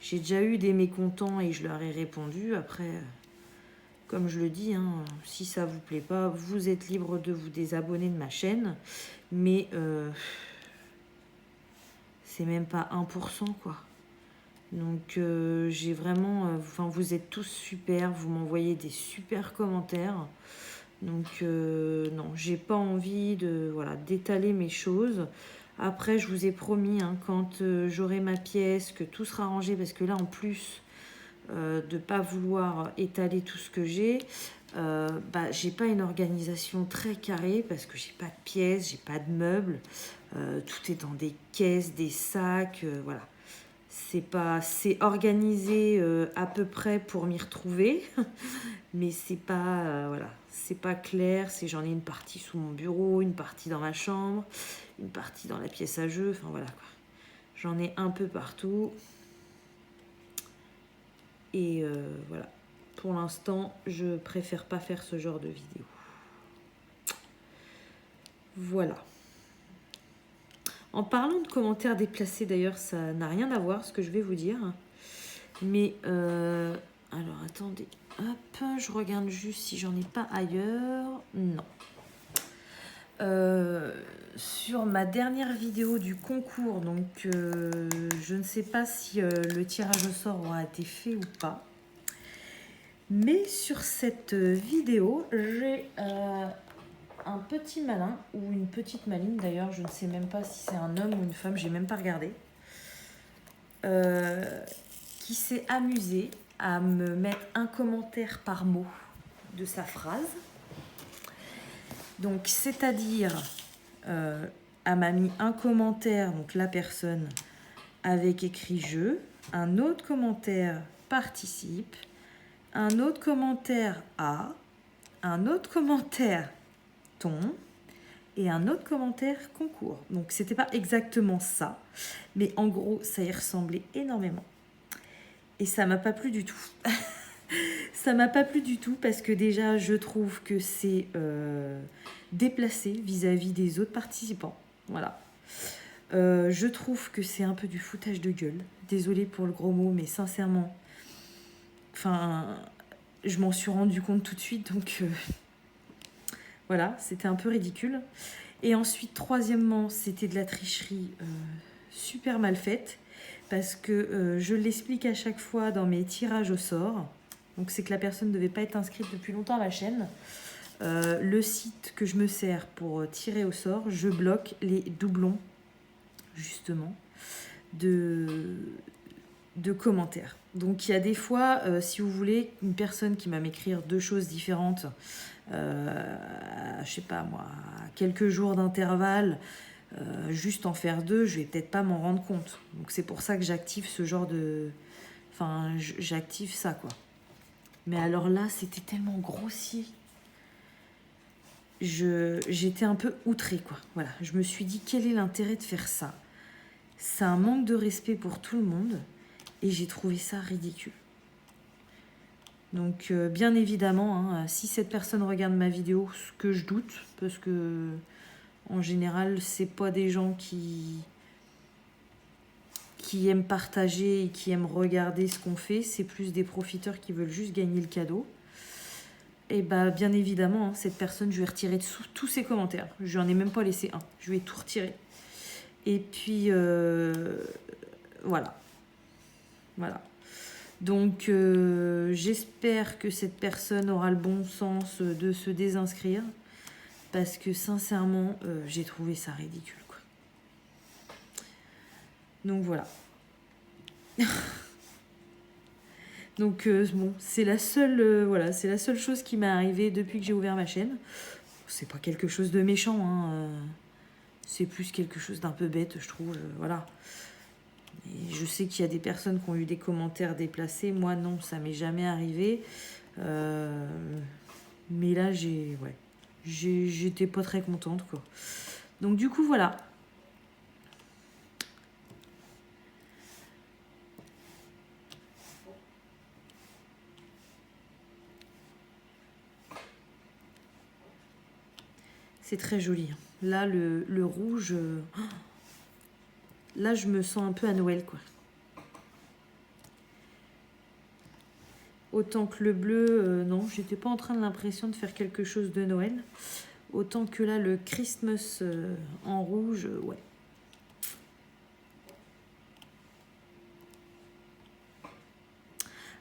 J'ai déjà eu des mécontents et je leur ai répondu. Après, comme je le dis, hein, si ça vous plaît pas, vous êtes libre de vous désabonner de ma chaîne. Mais c'est même pas 1%, quoi. Donc j'ai vraiment... vous êtes tous super, vous m'envoyez des super commentaires. Donc non, j'ai pas envie d'étaler mes choses. Après, je vous ai promis, hein, quand j'aurai ma pièce, que tout sera rangé, parce que là, en plus de pas vouloir étaler tout ce que j'ai, j'ai pas une organisation très carrée, parce que j'ai pas de pièces, j'ai pas de meubles. Tout est dans des caisses, des sacs, voilà. C'est organisé à peu près pour m'y retrouver, mais c'est pas clair. J'en ai une partie sous mon bureau, une partie dans ma chambre, une partie dans la pièce à jeu, enfin voilà quoi. J'en ai un peu partout. Et voilà. pour l'instant, je préfère pas faire ce genre de vidéo. Voilà. En parlant de commentaires déplacés, d'ailleurs, ça n'a rien à voir ce que je vais vous dire. Mais, alors attendez, hop, je regarde juste si j'en ai pas ailleurs. Non. Sur ma dernière vidéo du concours, donc je ne sais pas si le tirage au sort aura été fait ou pas. Mais sur cette vidéo, j'ai un petit malin ou une petite maline, d'ailleurs, je ne sais même pas si c'est un homme ou une femme, j'ai même pas regardé, qui s'est amusé à me mettre un commentaire par mot de sa phrase. Donc, c'est-à-dire, elle m'a mis un commentaire, donc la personne, avec écrit « je », un autre commentaire « participe », un autre commentaire « à », un autre commentaire « ton » et un autre commentaire « concours ». Donc, c'était pas exactement ça, mais en gros, ça y ressemblait énormément. Et ça m'a pas plu du tout. Ça m'a pas plu du tout parce que déjà, je trouve que c'est déplacé vis-à-vis des autres participants. Voilà. Je trouve que c'est un peu du foutage de gueule. Désolée pour le gros mot, mais sincèrement, je m'en suis rendu compte tout de suite, donc voilà, c'était un peu ridicule. Et ensuite, troisièmement, c'était de la tricherie super mal faite, parce que je l'explique à chaque fois dans mes tirages au sort. Donc c'est que la personne ne devait pas être inscrite depuis longtemps à ma chaîne. Le site que je me sers pour tirer au sort, je bloque les doublons, justement, de commentaires. Donc il y a des fois, si vous voulez, une personne qui va m'écrire deux choses différentes, je sais pas moi, quelques jours d'intervalle, juste en faire deux, je vais peut-être pas m'en rendre compte. Donc c'est pour ça que j'active ce genre de... Enfin, j'active ça, quoi. Mais alors là, c'était tellement grossier. J'étais un peu outrée, quoi. Voilà, je me suis dit, quel est l'intérêt de faire ça? C'est un manque de respect pour tout le monde. Et j'ai trouvé ça ridicule. Donc, bien évidemment, hein, si cette personne regarde ma vidéo, ce que je doute, parce que en général, c'est pas des gens qui aiment partager et qui aiment regarder ce qu'on fait, c'est plus des profiteurs qui veulent juste gagner le cadeau. Et bah, bien évidemment, hein, cette personne, je vais retirer tous ses commentaires. Je n'en ai même pas laissé un. Je vais tout retirer. Et puis, voilà. Voilà. Donc, j'espère que cette personne aura le bon sens de se désinscrire. Parce que, sincèrement, j'ai trouvé ça ridicule, quoi. Donc, voilà. Donc, bon, c'est la seule, voilà, c'est la seule chose qui m'est arrivée depuis que j'ai ouvert ma chaîne. C'est pas quelque chose de méchant, hein. C'est plus quelque chose d'un peu bête, je trouve. Voilà. Et je sais qu'il y a des personnes qui ont eu des commentaires déplacés. Moi, non, ça m'est jamais arrivé. Mais là, j'étais pas très contente, quoi. Donc, du coup, voilà. C'est très joli. Là, le rouge... Là, je me sens un peu à Noël, quoi. Autant que le bleu, non, j'étais pas en train de l'impression de faire quelque chose de Noël. Autant que là, le Christmas en rouge, ouais.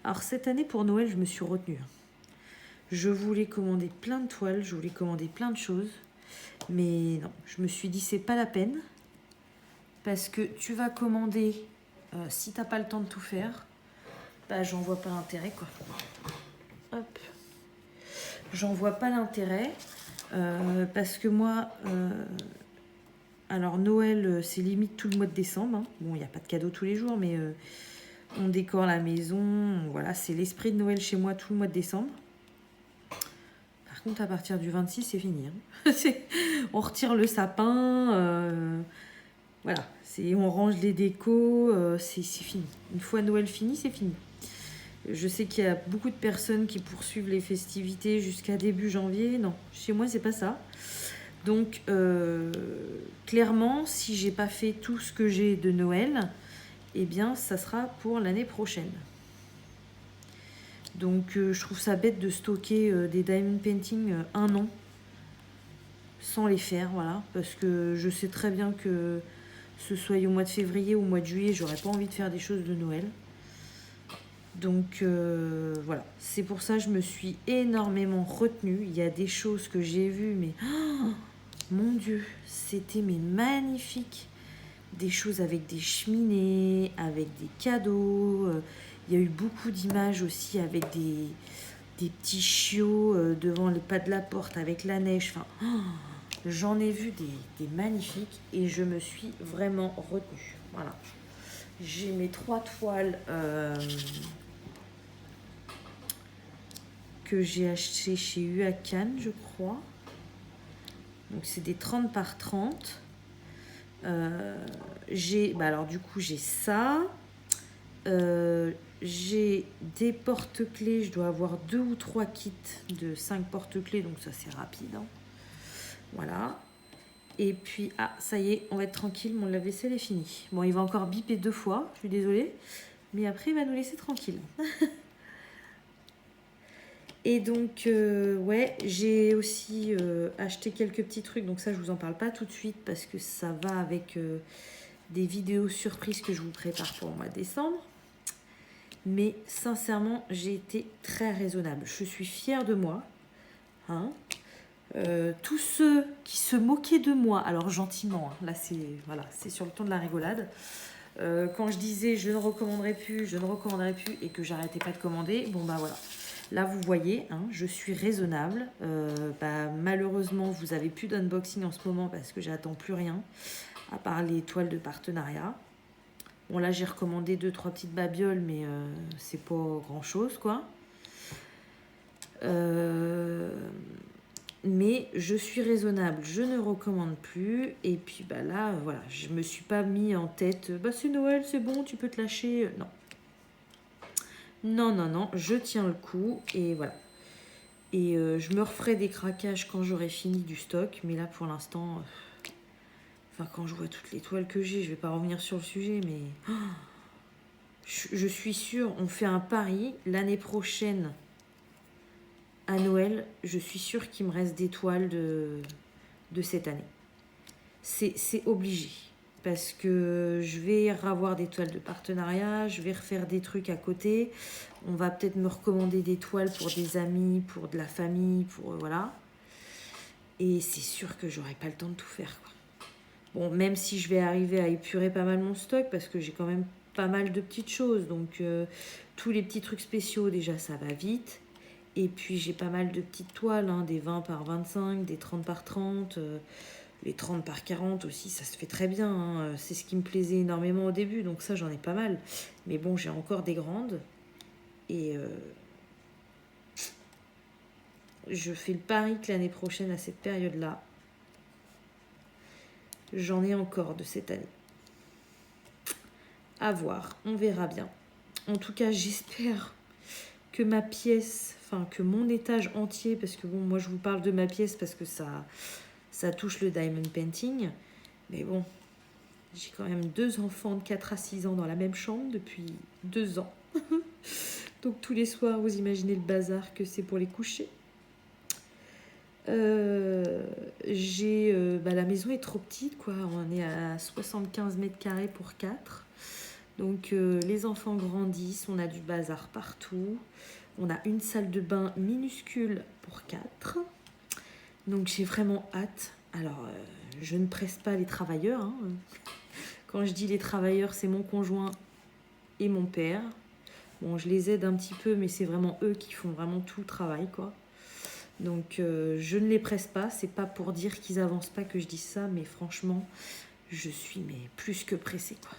Alors, cette année, pour Noël, je me suis retenue. Je voulais commander plein de toiles, je voulais commander plein de choses. Mais non, je me suis dit, c'est pas la peine. Parce que tu vas commander, si t'as pas le temps de tout faire, bah j'en vois pas l'intérêt, quoi. Hop. J'en vois pas l'intérêt. Parce que moi, alors Noël, c'est limite tout le mois de décembre. Hein. Bon, il n'y a pas de cadeaux tous les jours, mais on décore la maison. Voilà, c'est l'esprit de Noël chez moi tout le mois de décembre. Par contre, à partir du 26, c'est fini. Hein. On retire le sapin. Voilà, on range les décos. C'est fini. Une fois Noël fini, c'est fini. Je sais qu'il y a beaucoup de personnes qui poursuivent les festivités jusqu'à début janvier. Non, chez moi, c'est pas ça. Donc, clairement, si j'ai pas fait tout ce que j'ai de Noël, eh bien, ça sera pour l'année prochaine. Donc, je trouve ça bête de stocker des diamond painting un an sans les faire, voilà. Parce que je sais très bien que ce soit au mois de février ou au mois de juillet, j'aurais pas envie de faire des choses de Noël. Donc voilà, c'est pour ça que je me suis énormément retenue. Il y a des choses que j'ai vues, mais oh, mon Dieu, c'était magnifique. Des choses avec des cheminées, avec des cadeaux. Il y a eu beaucoup d'images aussi avec des petits chiots devant le pas de la porte avec la neige. Enfin, oh, j'en ai vu des magnifiques et je me suis vraiment retenue. Voilà. J'ai mes 3 toiles que j'ai acheté chez Huacan, je crois. Donc c'est des 30 par 30. Alors du coup j'ai ça. J'ai des porte-clés. Je dois avoir 2 ou 3 kits de 5 porte-clés. Donc ça c'est rapide. Hein. Voilà. Et puis, ah, ça y est, on va être tranquille. Mon lave-vaisselle est fini. Bon, il va encore biper 2 fois. Je suis désolée. Mais après, il va nous laisser tranquille. Et donc, ouais, j'ai aussi acheté quelques petits trucs. Donc ça, je vous en parle pas tout de suite parce que ça va avec des vidéos surprises que je vous prépare pour le mois de décembre. Mais sincèrement, j'ai été très raisonnable. Je suis fière de moi. Hein. Tous ceux qui se moquaient de moi, alors gentiment, hein, là c'est sur le ton de la rigolade. Quand je disais je ne recommanderai plus, et que j'arrêtais pas de commander, bon bah voilà. Là, vous voyez, hein, je suis raisonnable. Malheureusement, vous n'avez plus d'unboxing en ce moment parce que j'attends plus rien, à part les toiles de partenariat. Bon, là, j'ai recommandé 2-3 petites babioles, mais c'est pas grand-chose, quoi. Mais je suis raisonnable, je ne recommande plus. Et puis, bah là, voilà, je me suis pas mis en tête, bah c'est Noël, c'est bon, tu peux te lâcher. Non. Non, non, non, je tiens le coup et voilà. Et je me referai des craquages quand j'aurai fini du stock. Mais là, pour l'instant, enfin, quand je vois toutes les toiles que j'ai, je vais pas revenir sur le sujet, mais oh, je suis sûre, on fait un pari. L'année prochaine, à Noël, je suis sûre qu'il me reste des toiles de cette année. C'est obligé. Parce que je vais avoir des toiles de partenariat, je vais refaire des trucs à côté. On va peut-être me recommander des toiles pour des amis, pour de la famille, pour voilà. Et c'est sûr que j'aurai pas le temps de tout faire, quoi. Bon, même si je vais arriver à épurer pas mal mon stock, parce que j'ai quand même pas mal de petites choses. Donc, tous les petits trucs spéciaux, déjà, ça va vite. Et puis, j'ai pas mal de petites toiles, hein, des 20 par 25, des 30 par 30... les 30 par 40 aussi, ça se fait très bien. Hein. C'est ce qui me plaisait énormément au début. Donc ça, j'en ai pas mal. Mais bon, j'ai encore des grandes. Et je fais le pari que l'année prochaine, à cette période-là, j'en ai encore de cette année. À voir. On verra bien. En tout cas, j'espère que ma pièce, enfin que mon étage entier, parce que bon, moi je vous parle de ma pièce parce que ça touche le diamond painting. Mais bon, j'ai quand même 2 enfants de 4 à 6 ans dans la même chambre depuis 2 ans. Donc tous les soirs, vous imaginez le bazar que c'est pour les coucher. La maison est trop petite, quoi. On est à 75 mètres carrés pour 4. Donc les enfants grandissent, on a du bazar partout. On a une salle de bain minuscule pour 4. Donc j'ai vraiment hâte. Alors, je ne presse pas les travailleurs. Hein. Quand je dis les travailleurs, c'est mon conjoint et mon père. Bon, je les aide un petit peu, mais c'est vraiment eux qui font vraiment tout le travail, quoi. Donc, je ne les presse pas. C'est pas pour dire qu'ils avancent pas que je dis ça, mais franchement, je suis plus que pressée, quoi.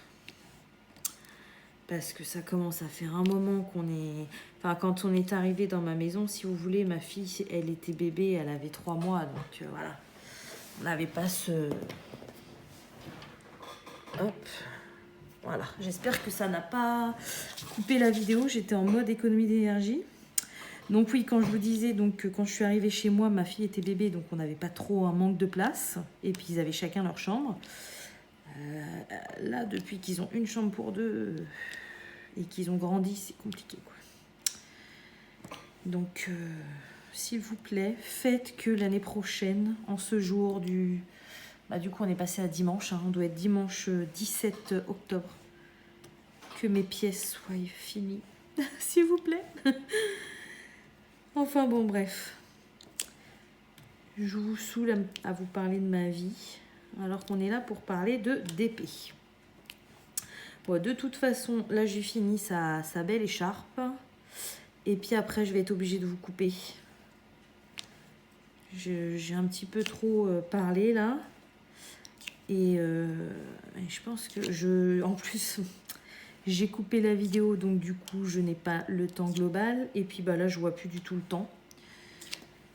Parce que ça commence à faire un moment qu'on est... Enfin, quand on est arrivé dans ma maison, si vous voulez, ma fille, elle était bébé, elle avait 3 mois. Donc, voilà. On n'avait pas ce... Hop. Voilà, j'espère que ça n'a pas coupé la vidéo. J'étais en mode économie d'énergie. Donc oui, quand je vous disais, donc quand je suis arrivée chez moi, ma fille était bébé, donc on n'avait pas trop un manque de place. Et puis ils avaient chacun leur chambre. Là, depuis qu'ils ont une chambre pour deux et qu'ils ont grandi, c'est compliqué, quoi. Donc, s'il vous plaît, faites que l'année prochaine, en ce jour du... Bah, du coup, on est passé à dimanche, hein, on doit être dimanche 17 octobre. Que mes pièces soient finies, s'il vous plaît. Enfin bon, bref. Je vous saoule à vous parler de ma vie, alors qu'on est là pour parler de DP. Bon, de toute façon, là, j'ai fini sa belle écharpe. Et puis après, je vais être obligée de vous couper. J'ai un petit peu trop parlé, là. Et je pense que en plus, j'ai coupé la vidéo, donc du coup, je n'ai pas le temps global. Et puis bah là, je vois plus du tout le temps,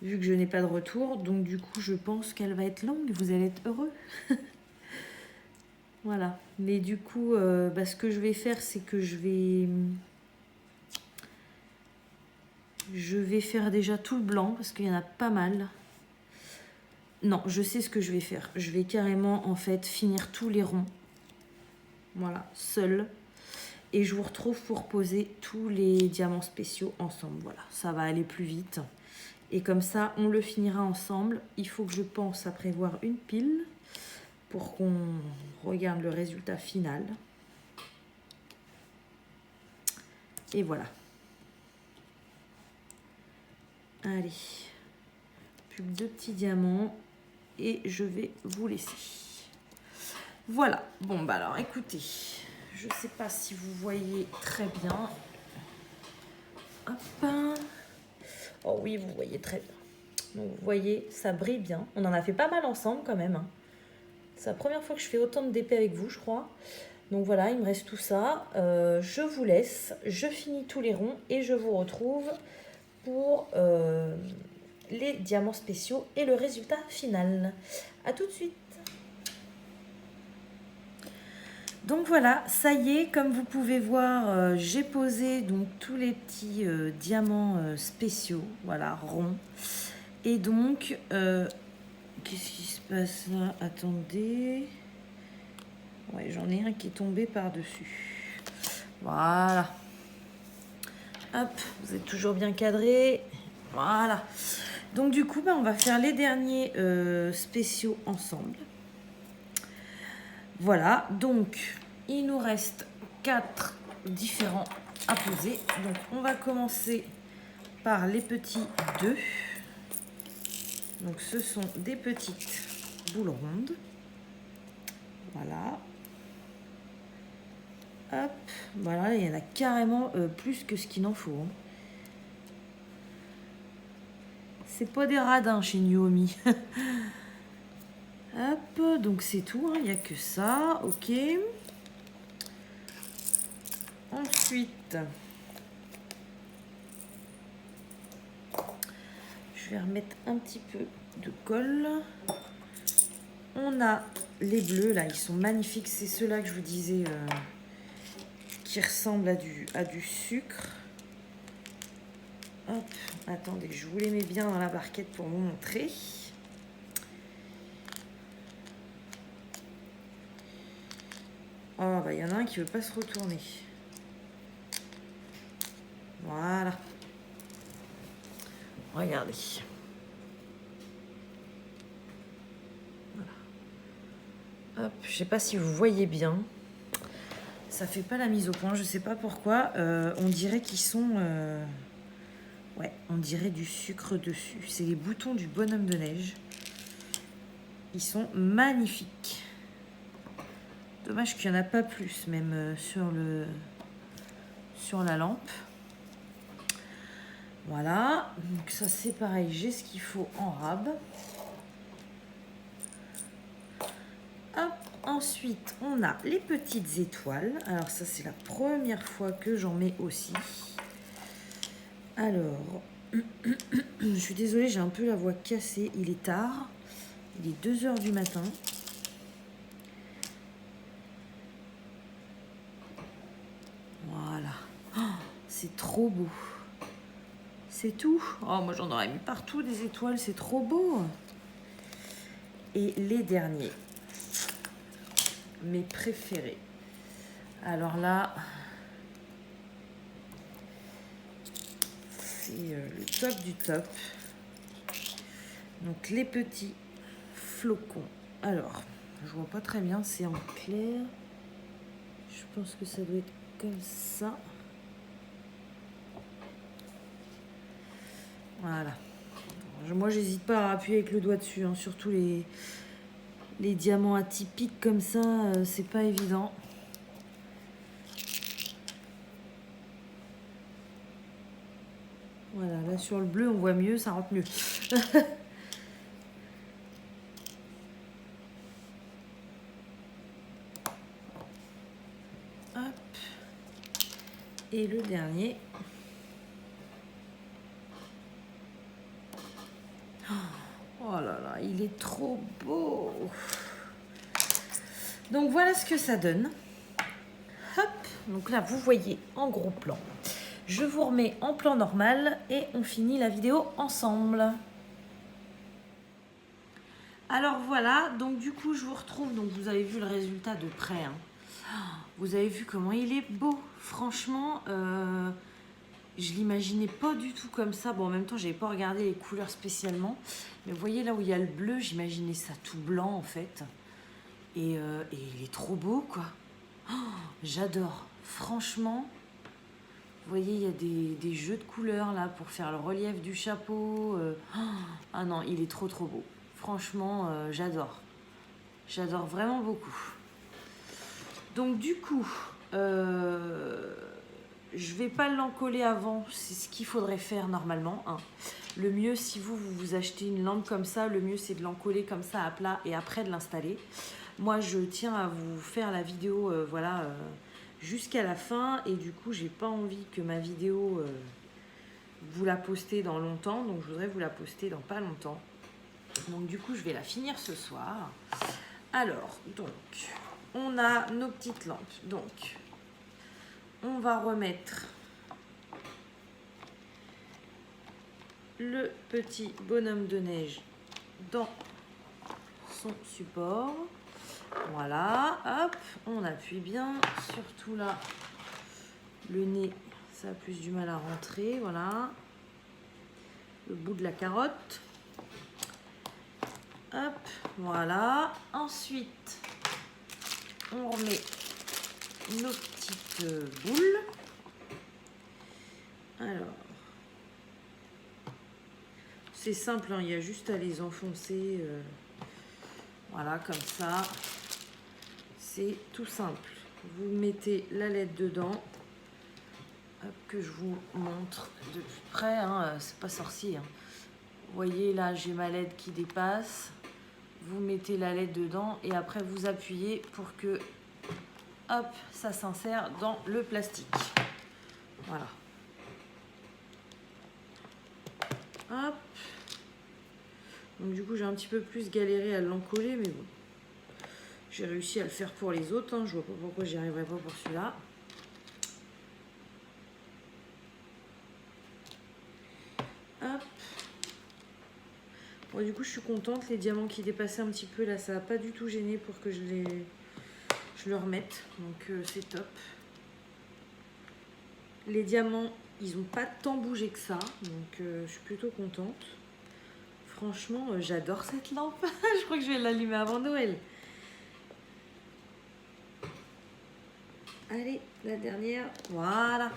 vu que je n'ai pas de retour. Donc du coup, je pense qu'elle va être longue. Vous allez être heureux. Voilà. Mais du coup, bah, ce que je vais faire, c'est que je vais faire déjà tout le blanc, parce qu'il y en a pas mal. Non, je sais ce que je vais faire. Je vais carrément, en fait, finir tous les ronds. Voilà, seul. Et je vous retrouve pour poser tous les diamants spéciaux ensemble. Voilà, ça va aller plus vite. Et comme ça, on le finira ensemble. Il faut que je pense à prévoir une pile pour qu'on regarde le résultat final. Et voilà. Allez. Plus que 2 petits diamants. Et je vais vous laisser. Voilà. Bon, bah alors, écoutez. Je ne sais pas si vous voyez très bien. Hop. Oh oui, vous voyez très bien. Donc, vous voyez, ça brille bien. On en a fait pas mal ensemble quand même. C'est la première fois que je fais autant de DP avec vous, je crois. Donc voilà, il me reste tout ça. Je vous laisse. Je finis tous les ronds et je vous retrouve pour les diamants spéciaux et le résultat final. À tout de suite. Donc voilà, ça y est, comme vous pouvez voir, j'ai posé donc tous les petits diamants spéciaux, voilà, ronds. Et donc, qu'est-ce qui se passe là? Attendez. Ouais, j'en ai un qui est tombé par-dessus. Voilà. Hop, vous êtes toujours bien cadré. Voilà. Donc du coup, bah, on va faire les derniers spéciaux ensemble. Voilà, donc il nous reste 4 différents à poser. Donc on va commencer par les petits 2. Donc ce sont des petites boules rondes. Voilà. Hop, voilà, il y en a carrément plus que ce qu'il en faut. Hein. C'est pas des radins chez Naomi. Hop, donc c'est tout, il n'y a que ça, ok. Ensuite, je vais remettre un petit peu de colle. On a les bleus, là, ils sont magnifiques. C'est ceux-là que je vous disais qui ressemblent à du sucre. Hop, attendez, je vous les mets bien dans la barquette pour vous montrer. Oh, bah il y en a un qui veut pas se retourner. Voilà. Regardez. Voilà. Hop, je sais pas si vous voyez bien. Ça fait pas la mise au point, je sais pas pourquoi. On dirait qu'ils sont... Ouais, on dirait du sucre dessus. C'est les boutons du bonhomme de neige. Ils sont magnifiques. Dommage qu'il n'y en a pas plus, même sur la lampe. Voilà. Donc ça, c'est pareil. J'ai ce qu'il faut en rab. Hop. Ensuite, on a les petites étoiles. Alors ça, c'est la première fois que j'en mets aussi. Alors, je suis désolée, j'ai un peu la voix cassée. Il est tard. Il est 2 h du matin. c'est trop beau. C'est tout. Oh, moi j'en aurais mis partout des étoiles, c'est trop beau. Et les derniers, mes préférés. Alors là, c'est le top du top. Donc les petits flocons. Alors, je vois pas très bien, c'est en clair. Je pense que ça doit être comme ça. Voilà. Moi, j'hésite pas à appuyer avec le doigt dessus, hein. Surtout les diamants atypiques comme ça, c'est pas évident. Voilà, là sur le bleu, on voit mieux, ça rentre mieux. Hop. Et le dernier. Oh là là, il est trop beau. Donc voilà ce que ça donne. Hop, donc là vous voyez en gros plan. Je vous remets en plan normal et on finit la vidéo ensemble. Alors voilà, donc du coup je vous retrouve, donc vous avez vu le résultat de près. Hein. Vous avez vu comment il est beau. Franchement, je l'imaginais pas du tout comme ça. Bon, en même temps, j'avais pas regardé les couleurs spécialement. Mais vous voyez là où il y a le bleu, j'imaginais ça tout blanc en fait. Et il est trop beau quoi. Oh, j'adore. Franchement, vous voyez, il y a des jeux de couleurs là pour faire le relief du chapeau. Ah non, il est trop beau. Franchement, j'adore. J'adore vraiment beaucoup. Donc du coup, je vais pas l'encoller avant, c'est ce qu'il faudrait faire normalement. Hein. Le mieux, si vous achetez une lampe comme ça, le mieux c'est de l'encoller comme ça à plat et après de l'installer. Moi, je tiens à vous faire la vidéo, voilà, jusqu'à la fin. Et du coup, j'ai pas envie que ma vidéo, vous la postez dans longtemps. Donc, je voudrais vous la poster dans pas longtemps. Donc, du coup, je vais la finir ce soir. Alors, donc, on a nos petites lampes. Donc, on va remettre le petit bonhomme de neige dans son support. Voilà, hop, on appuie bien. Surtout là, le nez, ça a plus du mal à rentrer. Voilà, le bout de la carotte. Hop, voilà. Ensuite, on remet nos petites boules. Alors, c'est simple, hein, il y a juste à les enfoncer. Voilà, comme ça. C'est tout simple. Vous mettez la LED dedans. Hop, que je vous montre de plus près. Hein, c'est pas sorcier. Hein. Vous voyez, là, j'ai ma LED qui dépasse. Vous mettez la LED dedans et après, vous appuyez pour que, hop, ça s'insère dans le plastique. Voilà. Hop. Donc, du coup, j'ai un petit peu plus galéré à l'encoller, mais bon. J'ai réussi à le faire pour les autres. Hein. Je vois pas pourquoi j'y arriverai pas pour celui-là. Hop. Bon, du coup, je suis contente. Les diamants qui dépassaient un petit peu, là, ça n'a pas du tout gêné pour que je le remette. Donc, c'est top. Les diamants, ils n'ont pas tant bougé que ça. Donc, je suis plutôt contente. Franchement, j'adore cette lampe. Je crois que je vais l'allumer avant Noël. Allez, la dernière. Voilà.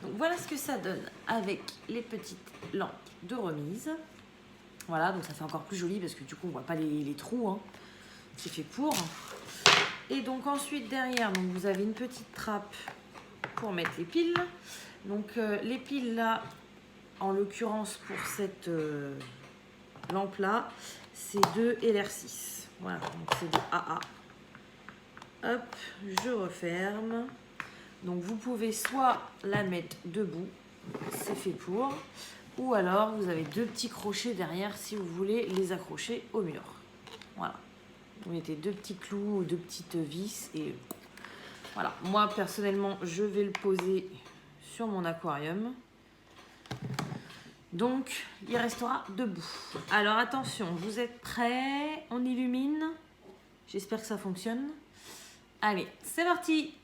Donc voilà ce que ça donne avec les petites lampes de remise. Voilà, donc ça fait encore plus joli parce que du coup on voit pas les trous. Hein. C'est fait pour. Et donc ensuite derrière, donc vous avez une petite trappe pour mettre les piles. Donc les piles là, en l'occurrence pour cette lampe là, c'est de LR6. Voilà, donc c'est de AA. Hop, je referme. Donc vous pouvez soit la mettre debout, c'est fait pour, ou alors vous avez deux petits crochets derrière si vous voulez les accrocher au mur. Voilà. Vous mettez deux petits clous ou deux petites vis et voilà. Moi personnellement, je vais le poser sur mon aquarium. Donc, il restera debout. Alors, attention, vous êtes prêts? On illumine. J'espère que ça fonctionne. Allez, c'est parti.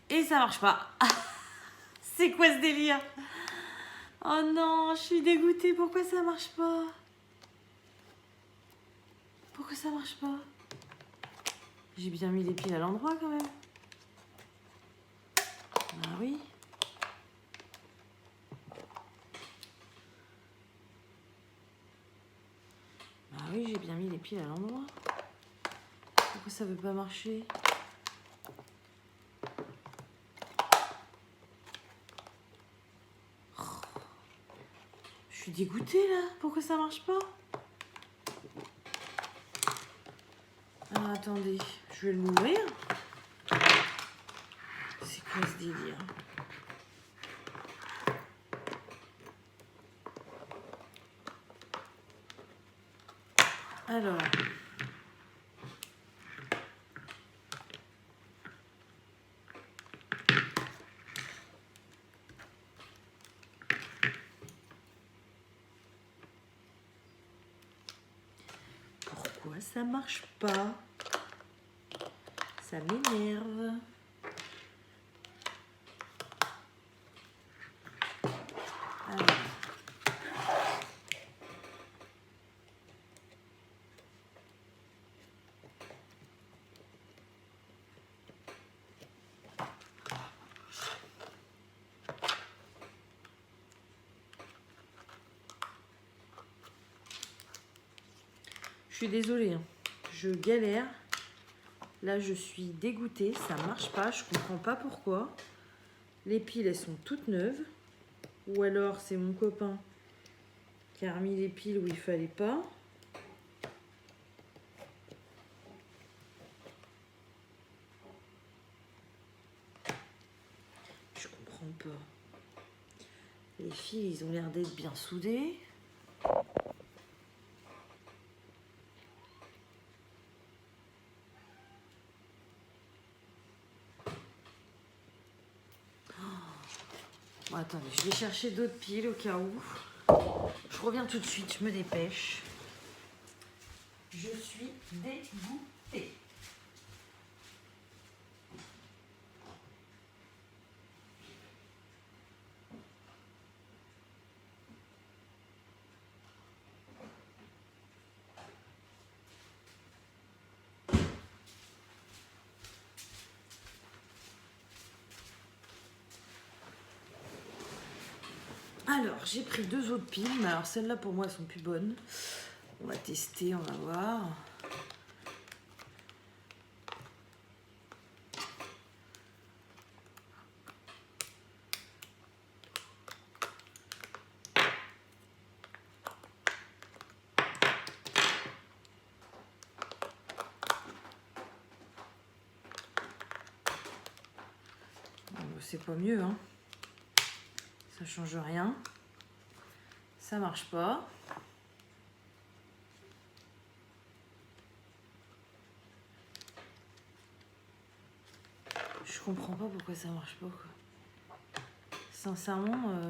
Et ça marche pas. C'est quoi ce délire? Oh non, je suis dégoûtée. Pourquoi ça marche pas? Pourquoi ça marche pas? J'ai bien mis les piles à l'endroit quand même. Ah oui. Ah oui, j'ai bien mis les piles à l'endroit. Pourquoi ça veut pas marcher? Oh. Je suis dégoûtée là. Pourquoi ça marche pas? Ah, attendez, je vais l'ouvrir. C'est quoi ce délire? Alors, pourquoi ça marche pas? Ça m'énerve. Alors. Je suis désolée, hein. Je galère. Là, je suis dégoûtée. Ça marche pas. Je comprends pas pourquoi. Les piles, elles sont toutes neuves. Ou alors, c'est mon copain qui a remis les piles où il fallait pas. Je comprends pas. Les fils, ils ont l'air d'être bien soudés. Bon, attendez, je vais chercher d'autres piles au cas où. Je reviens tout de suite, je me dépêche. Je suis dégoûtée. Alors, j'ai pris deux autres piles, mais alors celles-là pour moi elles sont plus bonnes. On va tester, on va voir. C'est pas mieux, hein. Ça change rien. Ça marche pas. Je comprends pas pourquoi ça marche pas, quoi. Sincèrement,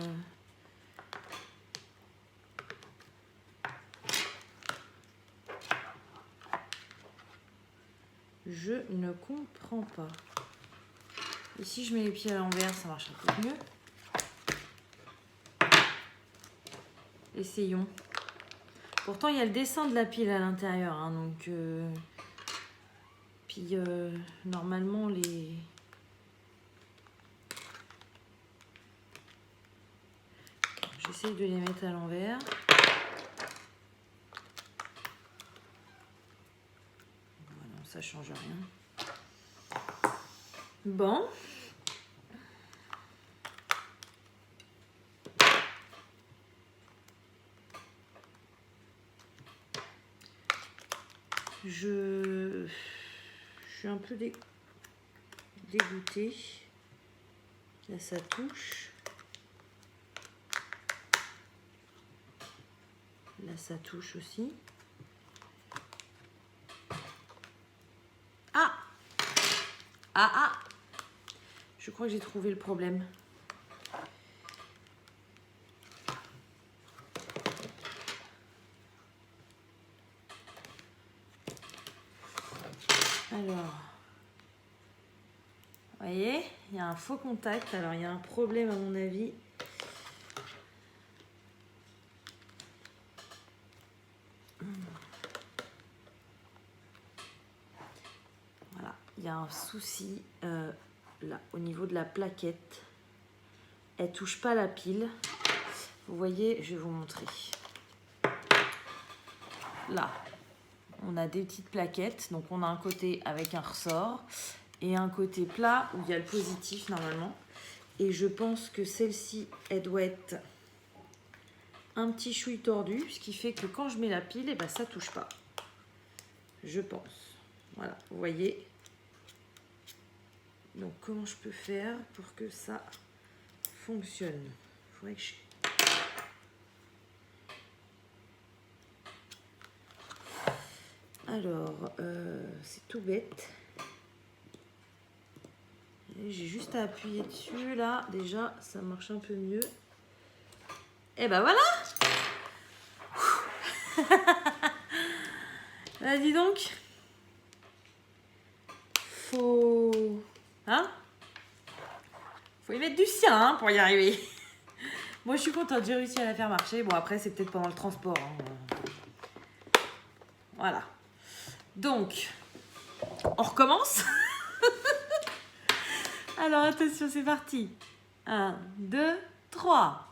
je ne comprends pas. Et si je mets les pieds à l'envers, ça marche un peu mieux. Essayons. Pourtant, il y a le dessin de la pile à l'intérieur, hein, donc... Puis, normalement, les... J'essaye de les mettre à l'envers. Voilà, ça change rien. Bon. Je suis un peu dégoûtée. Là, ça touche. Là, ça touche aussi. Ah! Ah ah! Je crois que j'ai trouvé le problème. Alors, vous voyez, il y a un faux contact. Alors, il y a un problème à mon avis. Voilà, il y a un souci là, au niveau de la plaquette. Elle touche pas la pile. Vous voyez, je vais vous montrer. Là, on a des petites plaquettes. Donc, on a un côté avec un ressort et un côté plat où il y a le positif normalement. Et je pense que celle-ci, elle doit être un petit chouille tordu, ce qui fait que quand je mets la pile, eh ben, ça touche pas. Je pense. Voilà, vous voyez. Donc, comment je peux faire pour que ça fonctionne? Il faudrait que je... Alors, c'est tout bête. J'ai juste à appuyer dessus, là. Déjà, ça marche un peu mieux. Et ben voilà. Bah, dis donc. Faut y mettre du sien hein, pour y arriver. Moi, je suis contente, j'ai réussi à la faire marcher. Bon, après, c'est peut-être pendant le transport. Hein. Voilà. Donc, on recommence. Alors, attention, c'est parti. 1, 2, 3.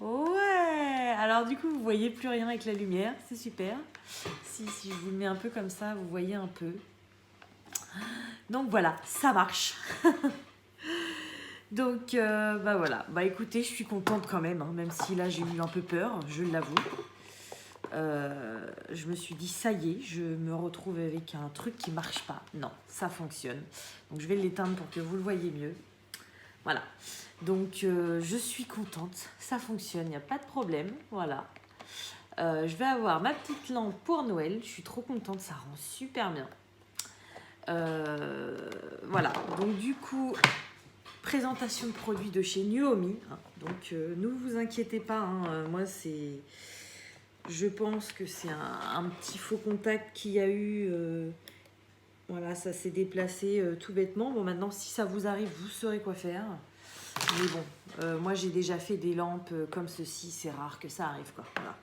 Ouais. Alors, du coup, vous voyez plus rien avec la lumière. C'est super. Si je vous le mets un peu comme ça, vous voyez un peu. Donc, voilà, ça marche. Donc, bah voilà. Bah écoutez, je suis contente quand même. Hein, même si là, j'ai eu un peu peur, je l'avoue. Je me suis dit, ça y est, je me retrouve avec un truc qui marche pas. Non, ça fonctionne. Donc, je vais l'éteindre pour que vous le voyez mieux. Voilà. Donc, je suis contente. Ça fonctionne, il n'y a pas de problème. Voilà. Je vais avoir ma petite lampe pour Noël. Je suis trop contente, ça rend super bien. Voilà. Donc, du coup, présentation de produits de chez Nuomi. Hein. Donc, ne vous inquiétez pas. Hein. Moi, c'est... Je pense que c'est un petit faux contact qu'il y a eu. Voilà, ça s'est déplacé tout bêtement. Bon, maintenant, si ça vous arrive, vous saurez quoi faire. Mais bon, moi, j'ai déjà fait des lampes comme ceci. C'est rare que ça arrive, quoi. Voilà.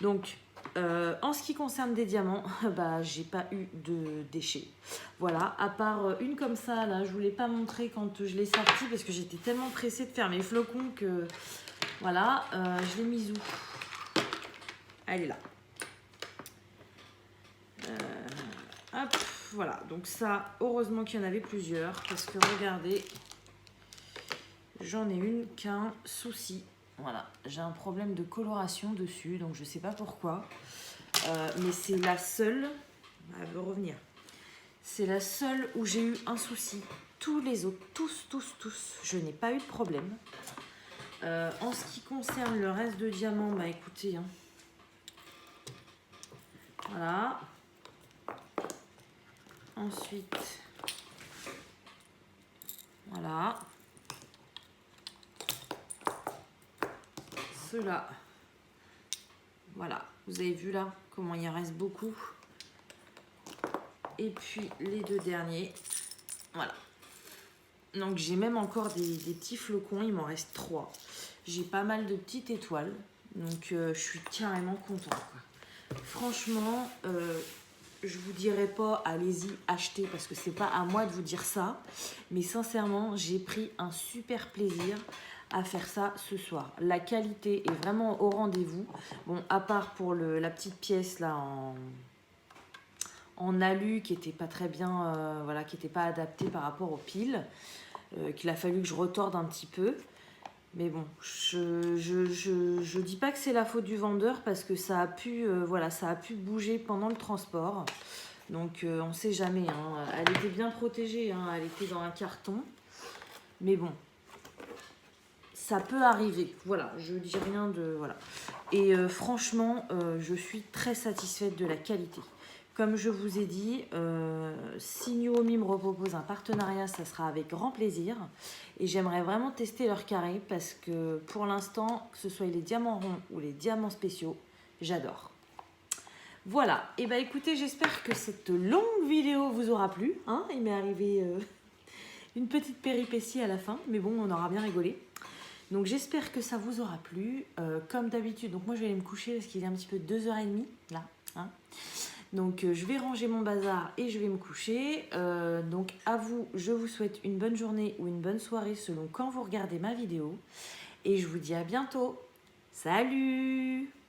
Donc, en ce qui concerne des diamants, bah, j'ai pas eu de déchets. Voilà, à part une comme ça, là, je voulais pas montrer quand je l'ai sortie parce que j'étais tellement pressée de faire mes flocons que... Voilà, je l'ai mise où ? Elle est là. Hop, voilà. Donc ça, heureusement qu'il y en avait plusieurs. Parce que regardez, j'en ai une qui a un souci. Voilà, j'ai un problème de coloration dessus. Donc je sais pas pourquoi. Mais c'est la seule... Elle veut revenir. C'est la seule où j'ai eu un souci. Tous les autres, tous, je n'ai pas eu de problème. En ce qui concerne le reste de diamants, bah écoutez... Hein, voilà. Ensuite, voilà. Ceux-là, voilà. Vous avez vu là comment il en reste beaucoup. Et puis les deux derniers, voilà. Donc j'ai même encore des petits flocons, il m'en reste 3. J'ai pas mal de petites étoiles, donc je suis carrément contente, quoi. Franchement, je vous dirais pas allez-y acheter parce que c'est pas à moi de vous dire ça, mais sincèrement j'ai pris un super plaisir à faire ça ce soir. La qualité est vraiment au rendez-vous. Bon, à part pour la petite pièce là en alu qui était pas très bien, voilà, qui n'était pas adaptée par rapport aux piles, qu'il a fallu que je retorde un petit peu. Mais bon, je dis pas que c'est la faute du vendeur parce que ça a pu, voilà, ça a pu bouger pendant le transport. Donc on sait jamais. Hein. Elle était bien protégée, hein. Elle était dans un carton. Mais bon, ça peut arriver. Voilà, je dis rien de voilà. Et franchement, je suis très satisfaite de la qualité. Comme je vous ai dit, si New Omi me propose un partenariat, ça sera avec grand plaisir. Et j'aimerais vraiment tester leur carré parce que pour l'instant, que ce soit les diamants ronds ou les diamants spéciaux, j'adore. Voilà, et bah écoutez, j'espère que cette longue vidéo vous aura plu. Hein, il m'est arrivé une petite péripétie à la fin, mais bon, on aura bien rigolé. Donc j'espère que ça vous aura plu. Comme d'habitude, donc moi je vais aller me coucher parce qu'il est un petit peu 2h30 là. Hein. Donc je vais ranger mon bazar et je vais me coucher. Donc à vous, je vous souhaite une bonne journée ou une bonne soirée selon quand vous regardez ma vidéo. Et je vous dis à bientôt. Salut!